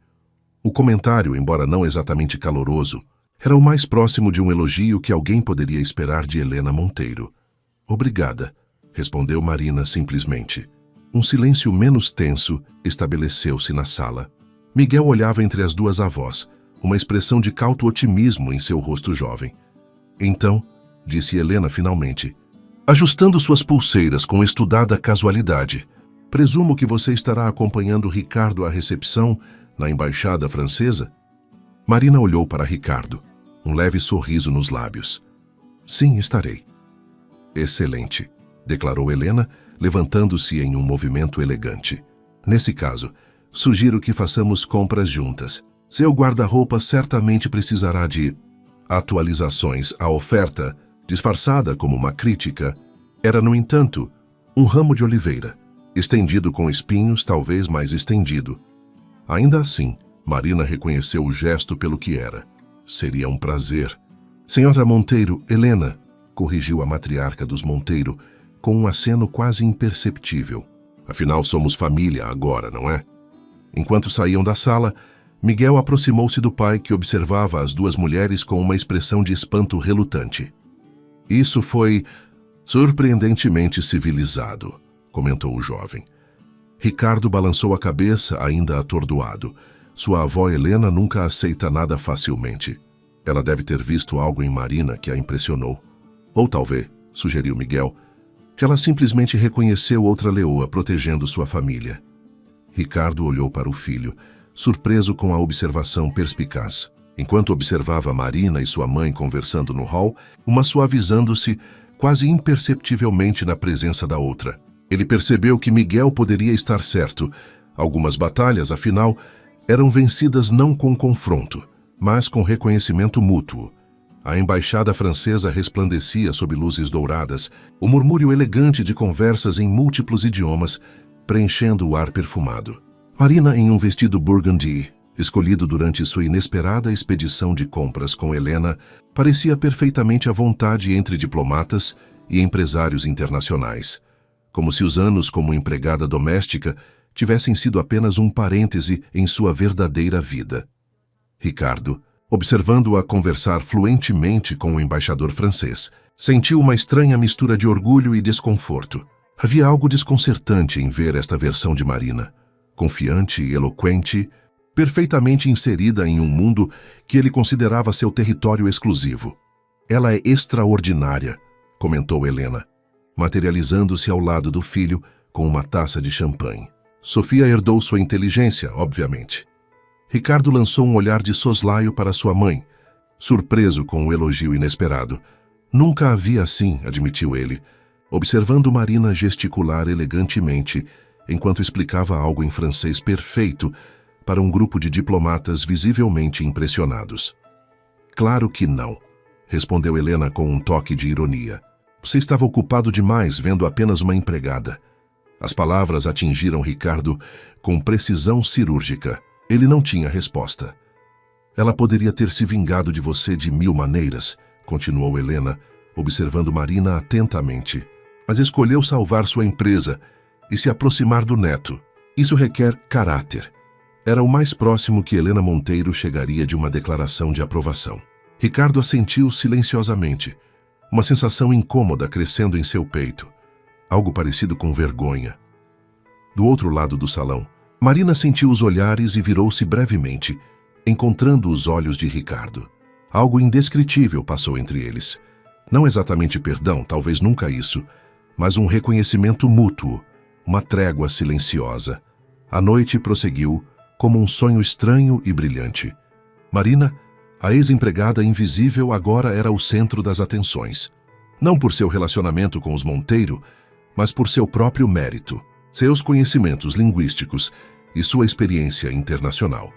O comentário, embora não exatamente caloroso, era o mais próximo de um elogio que alguém poderia esperar de Helena Monteiro. Obrigada, respondeu Marina simplesmente. Um silêncio menos tenso estabeleceu-se na sala. Miguel olhava entre as duas avós, uma expressão de cauto otimismo em seu rosto jovem. Então, disse Helena finalmente, ajustando suas pulseiras com estudada casualidade, presumo que você estará acompanhando Ricardo à recepção na embaixada francesa? Marina olhou para Ricardo, um leve sorriso nos lábios. Sim, estarei. Excelente, declarou Helena, levantando-se em um movimento elegante. Nesse caso, sugiro que façamos compras juntas. Seu guarda-roupa certamente precisará de atualizações. A oferta, disfarçada como uma crítica, era, no entanto, um ramo de oliveira, estendido com espinhos, talvez mais estendido. Ainda assim, Marina reconheceu o gesto pelo que era. Seria um prazer. Senhora Monteiro, Helena, corrigiu a matriarca dos Monteiro, com um aceno quase imperceptível. Afinal, somos família agora, não é? Enquanto saíam da sala, Miguel aproximou-se do pai, que observava as duas mulheres com uma expressão de espanto relutante. Isso foi surpreendentemente civilizado, comentou o jovem. Ricardo balançou a cabeça, ainda atordoado. Sua avó Helena nunca aceita nada facilmente. Ela deve ter visto algo em Marina que a impressionou. Ou talvez, sugeriu Miguel, que ela simplesmente reconheceu outra leoa protegendo sua família. Ricardo olhou para o filho, surpreso com a observação perspicaz. Enquanto observava Marina e sua mãe conversando no hall, uma suavizando-se quase imperceptivelmente na presença da outra. Ele percebeu que Miguel poderia estar certo. Algumas batalhas, afinal, eram vencidas não com confronto, mas com reconhecimento mútuo. A embaixada francesa resplandecia sob luzes douradas, o murmúrio elegante de conversas em múltiplos idiomas, preenchendo o ar perfumado. Marina, em um vestido burgundy, escolhido durante sua inesperada expedição de compras com Helena, parecia perfeitamente à vontade entre diplomatas e empresários internacionais, como se os anos como empregada doméstica tivessem sido apenas um parêntese em sua verdadeira vida. Ricardo, observando-a conversar fluentemente com o embaixador francês, sentiu uma estranha mistura de orgulho e desconforto. Havia algo desconcertante em ver esta versão de Marina, confiante e eloquente, perfeitamente inserida em um mundo que ele considerava seu território exclusivo. Ela é extraordinária, comentou Helena, materializando-se ao lado do filho com uma taça de champanhe. Sofia herdou sua inteligência, obviamente. Ricardo lançou um olhar de soslaio para sua mãe, surpreso com o elogio inesperado. Nunca havia assim, admitiu ele, observando Marina gesticular elegantemente, enquanto explicava algo em francês perfeito para um grupo de diplomatas visivelmente impressionados. Claro que não, respondeu Helena com um toque de ironia. Você estava ocupado demais vendo apenas uma empregada. As palavras atingiram Ricardo com precisão cirúrgica. Ele não tinha resposta. Ela poderia ter se vingado de você de 1000 maneiras, continuou Helena, observando Marina atentamente. Mas escolheu salvar sua empresa e se aproximar do neto. Isso requer caráter. Era o mais próximo que Helena Monteiro chegaria de uma declaração de aprovação. Ricardo assentiu silenciosamente, uma sensação incômoda crescendo em seu peito, algo parecido com vergonha. Do outro lado do salão, Marina sentiu os olhares e virou-se brevemente, encontrando os olhos de Ricardo. Algo indescritível passou entre eles. Não exatamente perdão, talvez nunca isso, mas um reconhecimento mútuo, uma trégua silenciosa. A noite prosseguiu como um sonho estranho e brilhante. Marina, a ex-empregada invisível, agora era o centro das atenções. Não por seu relacionamento com os Monteiro, mas por seu próprio mérito. Seus conhecimentos linguísticos e sua experiência internacional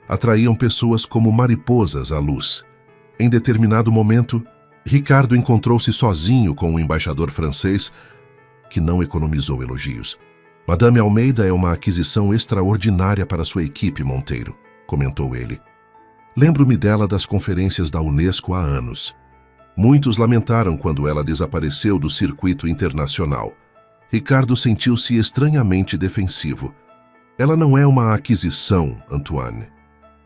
atraíam pessoas como mariposas à luz. Em determinado momento, Ricardo encontrou-se sozinho com o embaixador francês, que não economizou elogios. Madame Almeida é uma aquisição extraordinária para sua equipe, Monteiro, comentou ele. Lembro-me dela das conferências da Unesco há anos. Muitos lamentaram quando ela desapareceu do circuito internacional. Ricardo sentiu-se estranhamente defensivo. Ela não é uma aquisição, Antoine.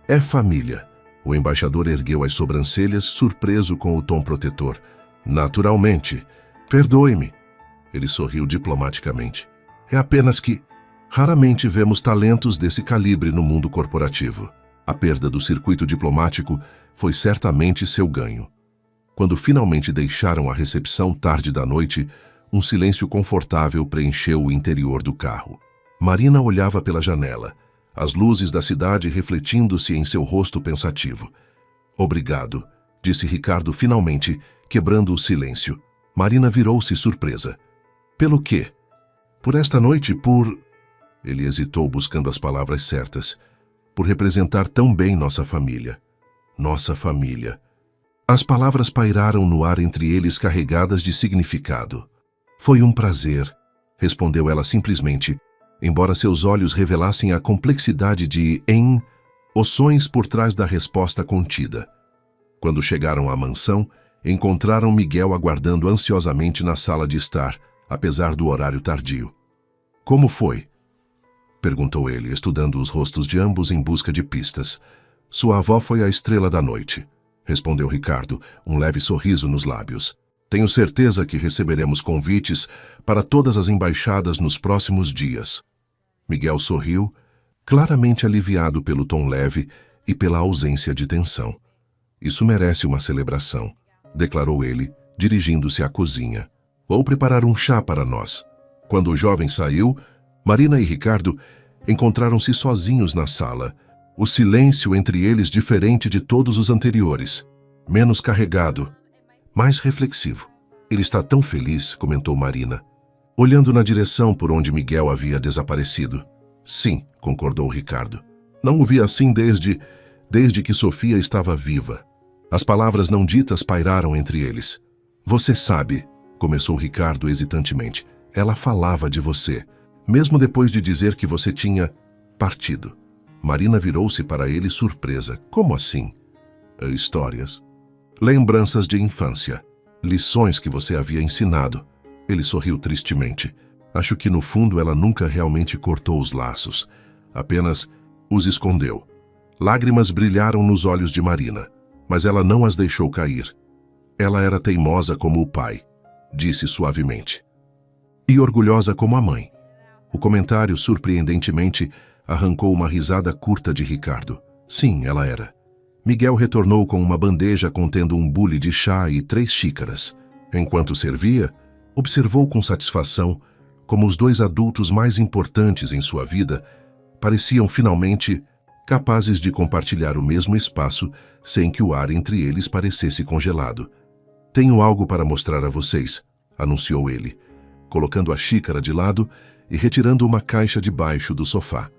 É família. O embaixador ergueu as sobrancelhas, surpreso com o tom protetor. Naturalmente. Perdoe-me. Ele sorriu diplomaticamente. É apenas que raramente vemos talentos desse calibre no mundo corporativo. A perda do circuito diplomático foi certamente seu ganho. Quando finalmente deixaram a recepção tarde da noite, um silêncio confortável preencheu o interior do carro. Marina olhava pela janela, as luzes da cidade refletindo-se em seu rosto pensativo. Obrigado, disse Ricardo finalmente, quebrando o silêncio. Marina virou-se surpresa. Pelo quê? Por esta noite, por... Ele hesitou buscando as palavras certas. Por representar tão bem nossa família. Nossa família. As palavras pairaram no ar entre eles carregadas de significado. Foi um prazer, respondeu ela simplesmente, embora seus olhos revelassem a complexidade de emoções por trás da resposta contida. Quando chegaram à mansão, encontraram Miguel aguardando ansiosamente na sala de estar, apesar do horário tardio. Como foi? Perguntou ele, estudando os rostos de ambos em busca de pistas. Sua avó foi a estrela da noite, respondeu Ricardo, um leve sorriso nos lábios. Tenho certeza que receberemos convites para todas as embaixadas nos próximos dias. Miguel sorriu, claramente aliviado pelo tom leve e pela ausência de tensão. Isso merece uma celebração, declarou ele, dirigindo-se à cozinha. Vou preparar um chá para nós. Quando o jovem saiu, Marina e Ricardo encontraram-se sozinhos na sala. O silêncio entre eles diferente de todos os anteriores. Menos carregado, mais reflexivo. Ele está tão feliz, comentou Marina, olhando na direção por onde Miguel havia desaparecido. Sim, concordou Ricardo. Não o vi assim desde que Sofia estava viva. As palavras não ditas pairaram entre eles. Você sabe, começou Ricardo hesitantemente. Ela falava de você, mesmo depois de dizer que você tinha partido. Marina virou-se para ele surpresa. Como assim? Histórias. Lembranças de infância. Lições que você havia ensinado. Ele sorriu tristemente. Acho que no fundo ela nunca realmente cortou os laços. Apenas os escondeu. Lágrimas brilharam nos olhos de Marina, mas ela não as deixou cair. Ela era teimosa como o pai, disse suavemente. E orgulhosa como a mãe. O comentário, surpreendentemente, arrancou uma risada curta de Ricardo. Sim, ela era. Miguel retornou com uma bandeja contendo um bule de chá e 3 xícaras. Enquanto servia, observou com satisfação como os 2 adultos mais importantes em sua vida pareciam finalmente capazes de compartilhar o mesmo espaço sem que o ar entre eles parecesse congelado. Tenho algo para mostrar a vocês, anunciou ele, colocando a xícara de lado e retirando uma caixa debaixo do sofá.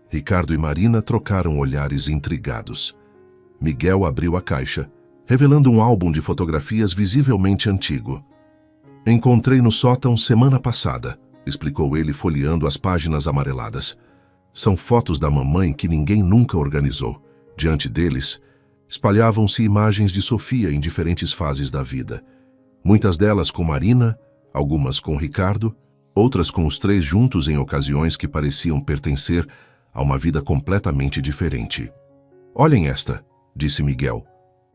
Ricardo e Marina trocaram olhares intrigados. Miguel abriu a caixa, revelando um álbum de fotografias visivelmente antigo. Encontrei no sótão semana passada, explicou ele folheando as páginas amareladas. São fotos da mamãe que ninguém nunca organizou. Diante deles, espalhavam-se imagens de Sofia em diferentes fases da vida. Muitas delas com Marina, algumas com Ricardo, outras com os 3 juntos em ocasiões que pareciam pertencer a uma vida completamente diferente. Olhem esta, disse Miguel,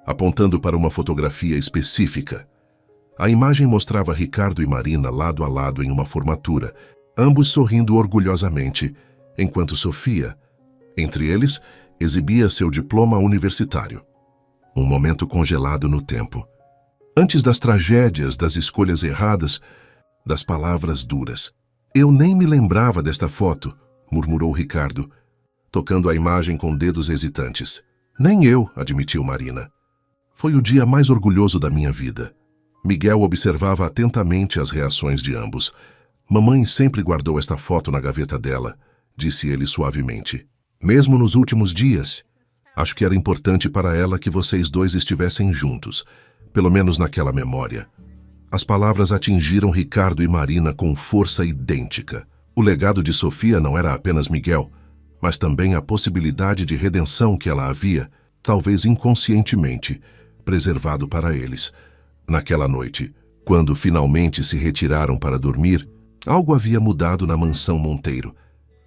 apontando para uma fotografia específica. A imagem mostrava Ricardo e Marina lado a lado em uma formatura, ambos sorrindo orgulhosamente, enquanto Sofia, entre eles, exibia seu diploma universitário. Um momento congelado no tempo. Antes das tragédias, das escolhas erradas, das palavras duras. Eu nem me lembrava desta foto, murmurou Ricardo, tocando a imagem com dedos hesitantes. Nem eu, admitiu Marina. Foi o dia mais orgulhoso da minha vida. Miguel observava atentamente as reações de ambos. Mamãe sempre guardou esta foto na gaveta dela, disse ele suavemente. Mesmo nos últimos dias, acho que era importante para ela que vocês 2 estivessem juntos, pelo menos naquela memória. As palavras atingiram Ricardo e Marina com força idêntica. O legado de Sofia não era apenas Miguel, mas também a possibilidade de redenção que ela havia, talvez inconscientemente, preservado para eles. Naquela noite, quando finalmente se retiraram para dormir, algo havia mudado na mansão Monteiro.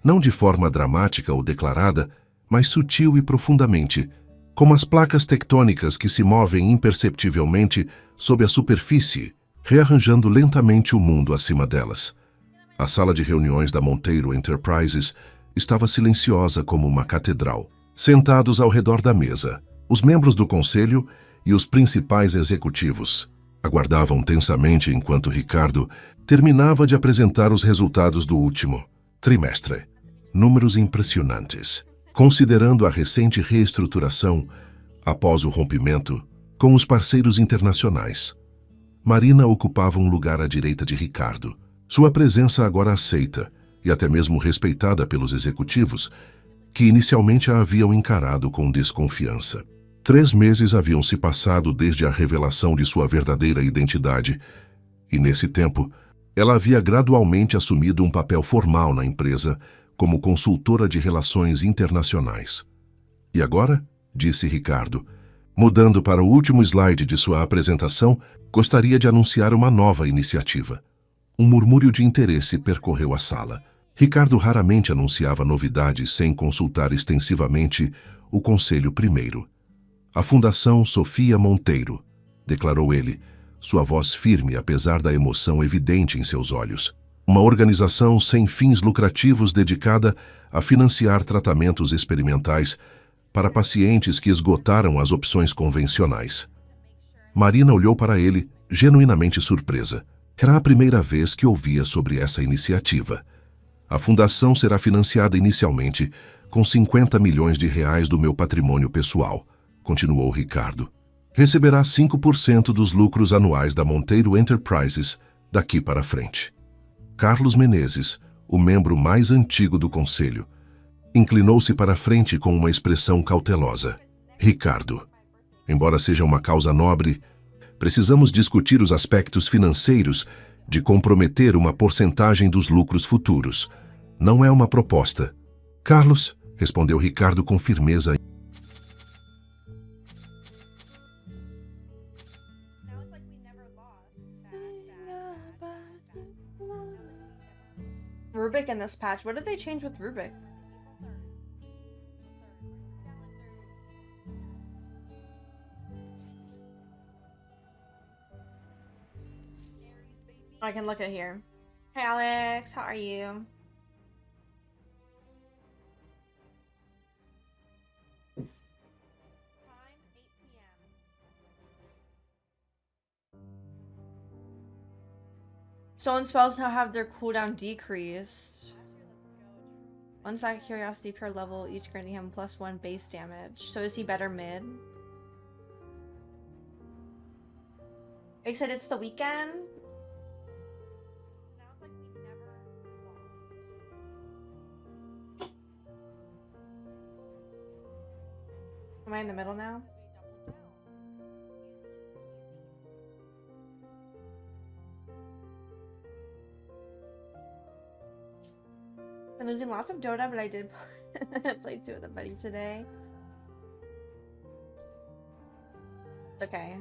Não de forma dramática ou declarada, mas sutil e profundamente, como as placas tectônicas que se movem imperceptivelmente sob a superfície, rearranjando lentamente o mundo acima delas. A sala de reuniões da Monteiro Enterprises estava silenciosa como uma catedral. Sentados ao redor da mesa, os membros do conselho e os principais executivos aguardavam tensamente enquanto Ricardo terminava de apresentar os resultados do último trimestre. Números impressionantes, considerando a recente reestruturação após o rompimento com os parceiros internacionais. Marina ocupava um lugar à direita de Ricardo. Sua presença agora aceita e até mesmo respeitada pelos executivos, que inicialmente a haviam encarado com desconfiança. 3 meses haviam se passado desde a revelação de sua verdadeira identidade, e nesse tempo, ela havia gradualmente assumido um papel formal na empresa como consultora de relações internacionais. E agora, disse Ricardo, mudando para o último slide de sua apresentação, gostaria de anunciar uma nova iniciativa. Um murmúrio de interesse percorreu a sala. Ricardo raramente anunciava novidades sem consultar extensivamente o conselho primeiro. A Fundação Sofia Monteiro, declarou ele, sua voz firme apesar da emoção evidente em seus olhos. uma organização sem fins lucrativos dedicada a financiar tratamentos experimentais para pacientes que esgotaram as opções convencionais. Marina olhou para ele, genuinamente surpresa. Era a primeira vez que ouvia sobre essa iniciativa. A fundação será financiada inicialmente com 50 milhões de reais do meu patrimônio pessoal, continuou Ricardo. Receberá 5% dos lucros anuais da Monteiro Enterprises daqui para frente. Carlos Menezes, o membro mais antigo do conselho, inclinou-se para a frente com uma expressão cautelosa. Ricardo, embora seja uma causa nobre, precisamos discutir os aspectos financeiros de comprometer uma porcentagem dos lucros futuros. Não é uma proposta. Carlos, respondeu Ricardo com firmeza. Rubik in this patch. What did they change with Rubik? I can look at here. Hey Alex, how are you? Time 8 p.m. Stolen spells now have their cooldown decreased. One side curiosity per level, each granting him +1 base damage. So is he better mid? Are you excited it's the weekend? Now it's like we never lost. Am I in the middle now? I'm losing lots of Dota, but I did play 2 with a buddy today. Okay.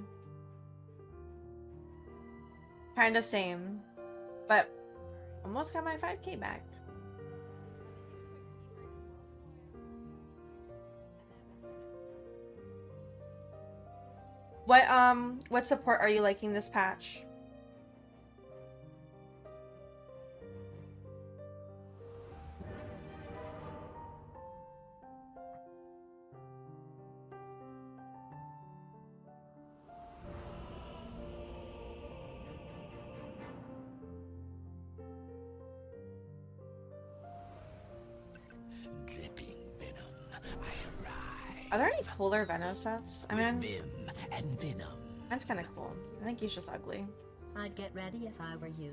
Kinda same. But almost got my 5K back. What support are you liking this patch? Are there any cooler Venom sets? I mean, Vim and Venom. that's kind of cool. I think he's just ugly. I'd get ready if I were you.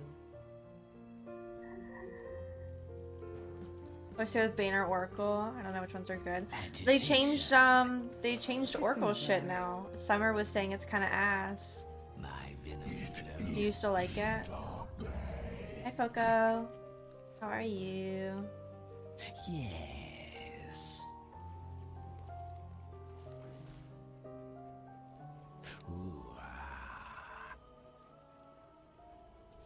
I stay with Bane or Oracle. I don't know which ones are good. They changed Oracle shit now. Summer was saying it's kind of ass. My Venom. Do you still like it? Hi Foco. How are you? Yes. Ooh, ah.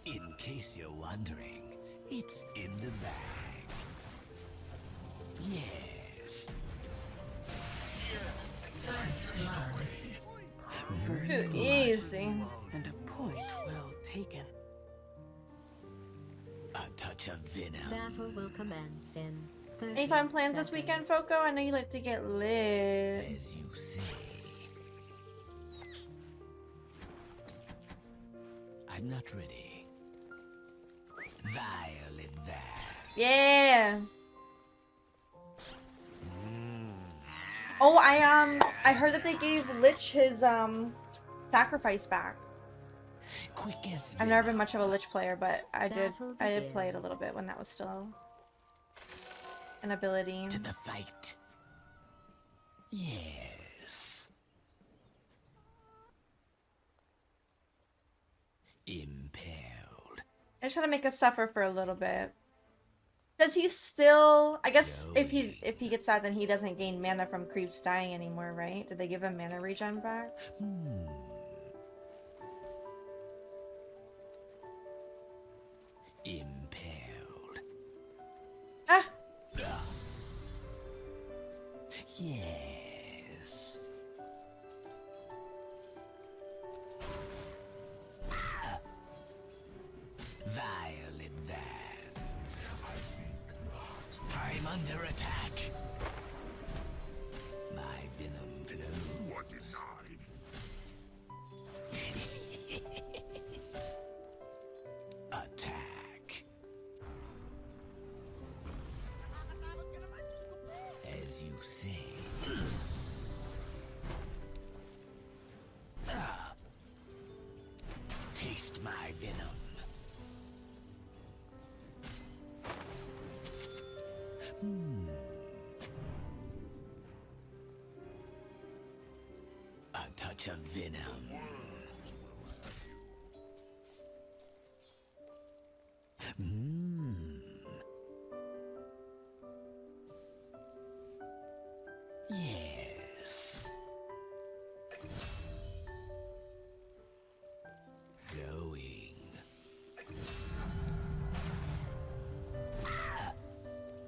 In case you're wondering, it's in the bag. Yes. First Too blood. easy. And a point well taken. A touch of venom. Battle will commence in 30 Any fun plans this seconds. weekend, Foco? I know you like to get lit. As you say. I'm not ready. Violet there. Yeah. Oh, I heard that they gave Lich his sacrifice back. Quick as I've never been much of a Lich player, but I did Battle play it a begins. little bit when that was still an ability. to the fight. Yes. Impaled. I just had to make us suffer for a little bit. Does he still? I guess if he gets that, then he doesn't gain mana from creeps dying anymore, right? Did they give him mana regen back? Impaled. Ah, Yes. Violet there. under attack. My venom flows. Attack. As you say. Taste my venom. A touch of venom. Yes. Going.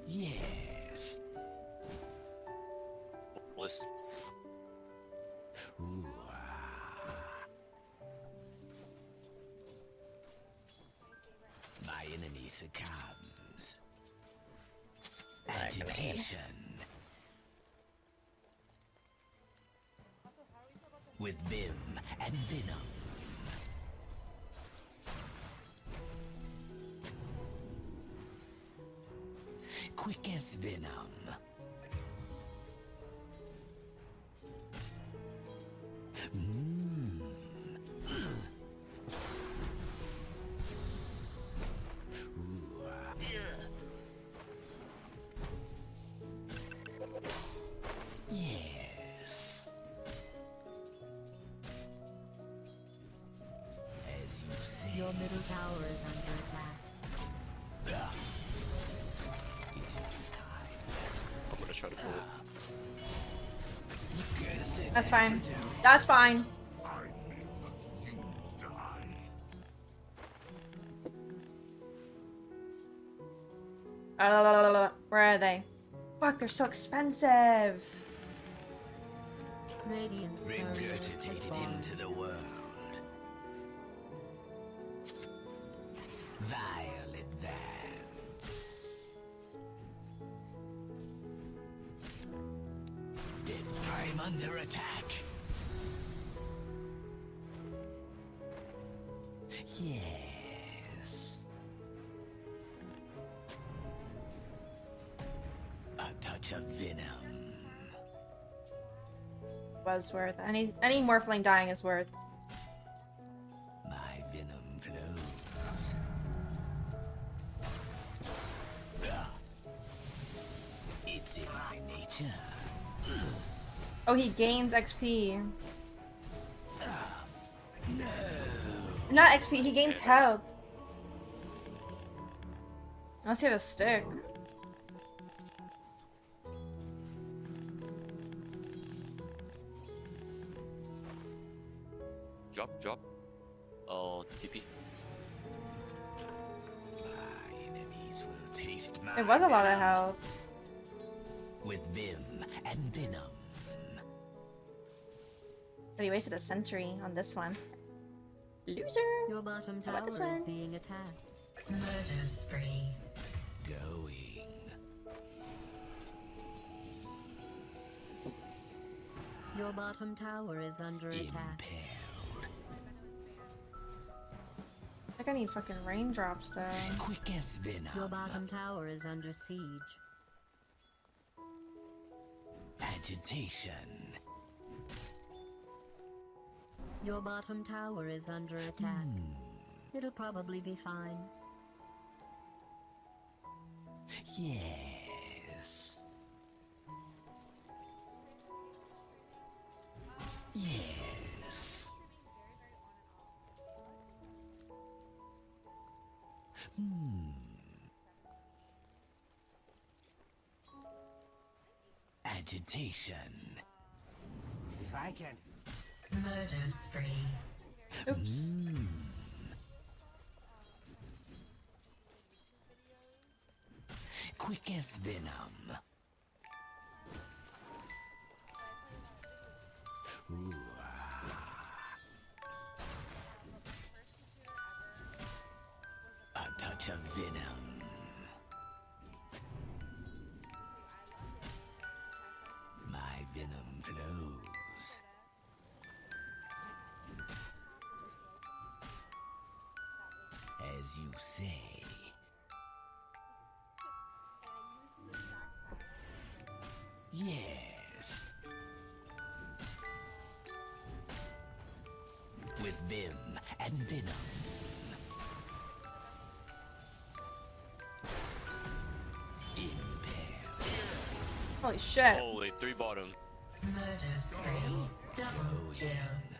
Yes. Bliss. Ooh, my enemy succumbs. Agitation. With Vim and Venom. Quick as Venom. Yes. As you say. Your middle tower is under attack. It's time. I'm gonna try to pull it. That's fine. That's fine. Where are they? Fuck, they're so expensive. Radiant's courier has Regurgitated spawned. into the world. Vile advance. Dead prime under attack. Yes. A touch of venom. Was worth any morphling dying is worth. My venom flows. It's in my nature. Oh, he gains XP. Not XP, he gains health. Unless he had a stick. Drop. TP. My enemies will taste my It was a lot of venom. health. With Vim and Venom. But he wasted a century on this one. Loser! Your bottom How about tower this is one? being attacked. Murder spree. Going. Your bottom tower is under attack. Impaled. I think I need fucking raindrops though. Quick as Venom. Your bottom tower is under siege. Agitation. Your bottom tower is under attack. It'll probably be fine. Yes. Yes. Agitation. If I can. Murder spree. Oops. Quick as Venom. Ooh, a touch of venom. as you say. Yes. With vim and venom. Impale. Holy shit. Holy, 3 bottom. Murder spree. Double kill.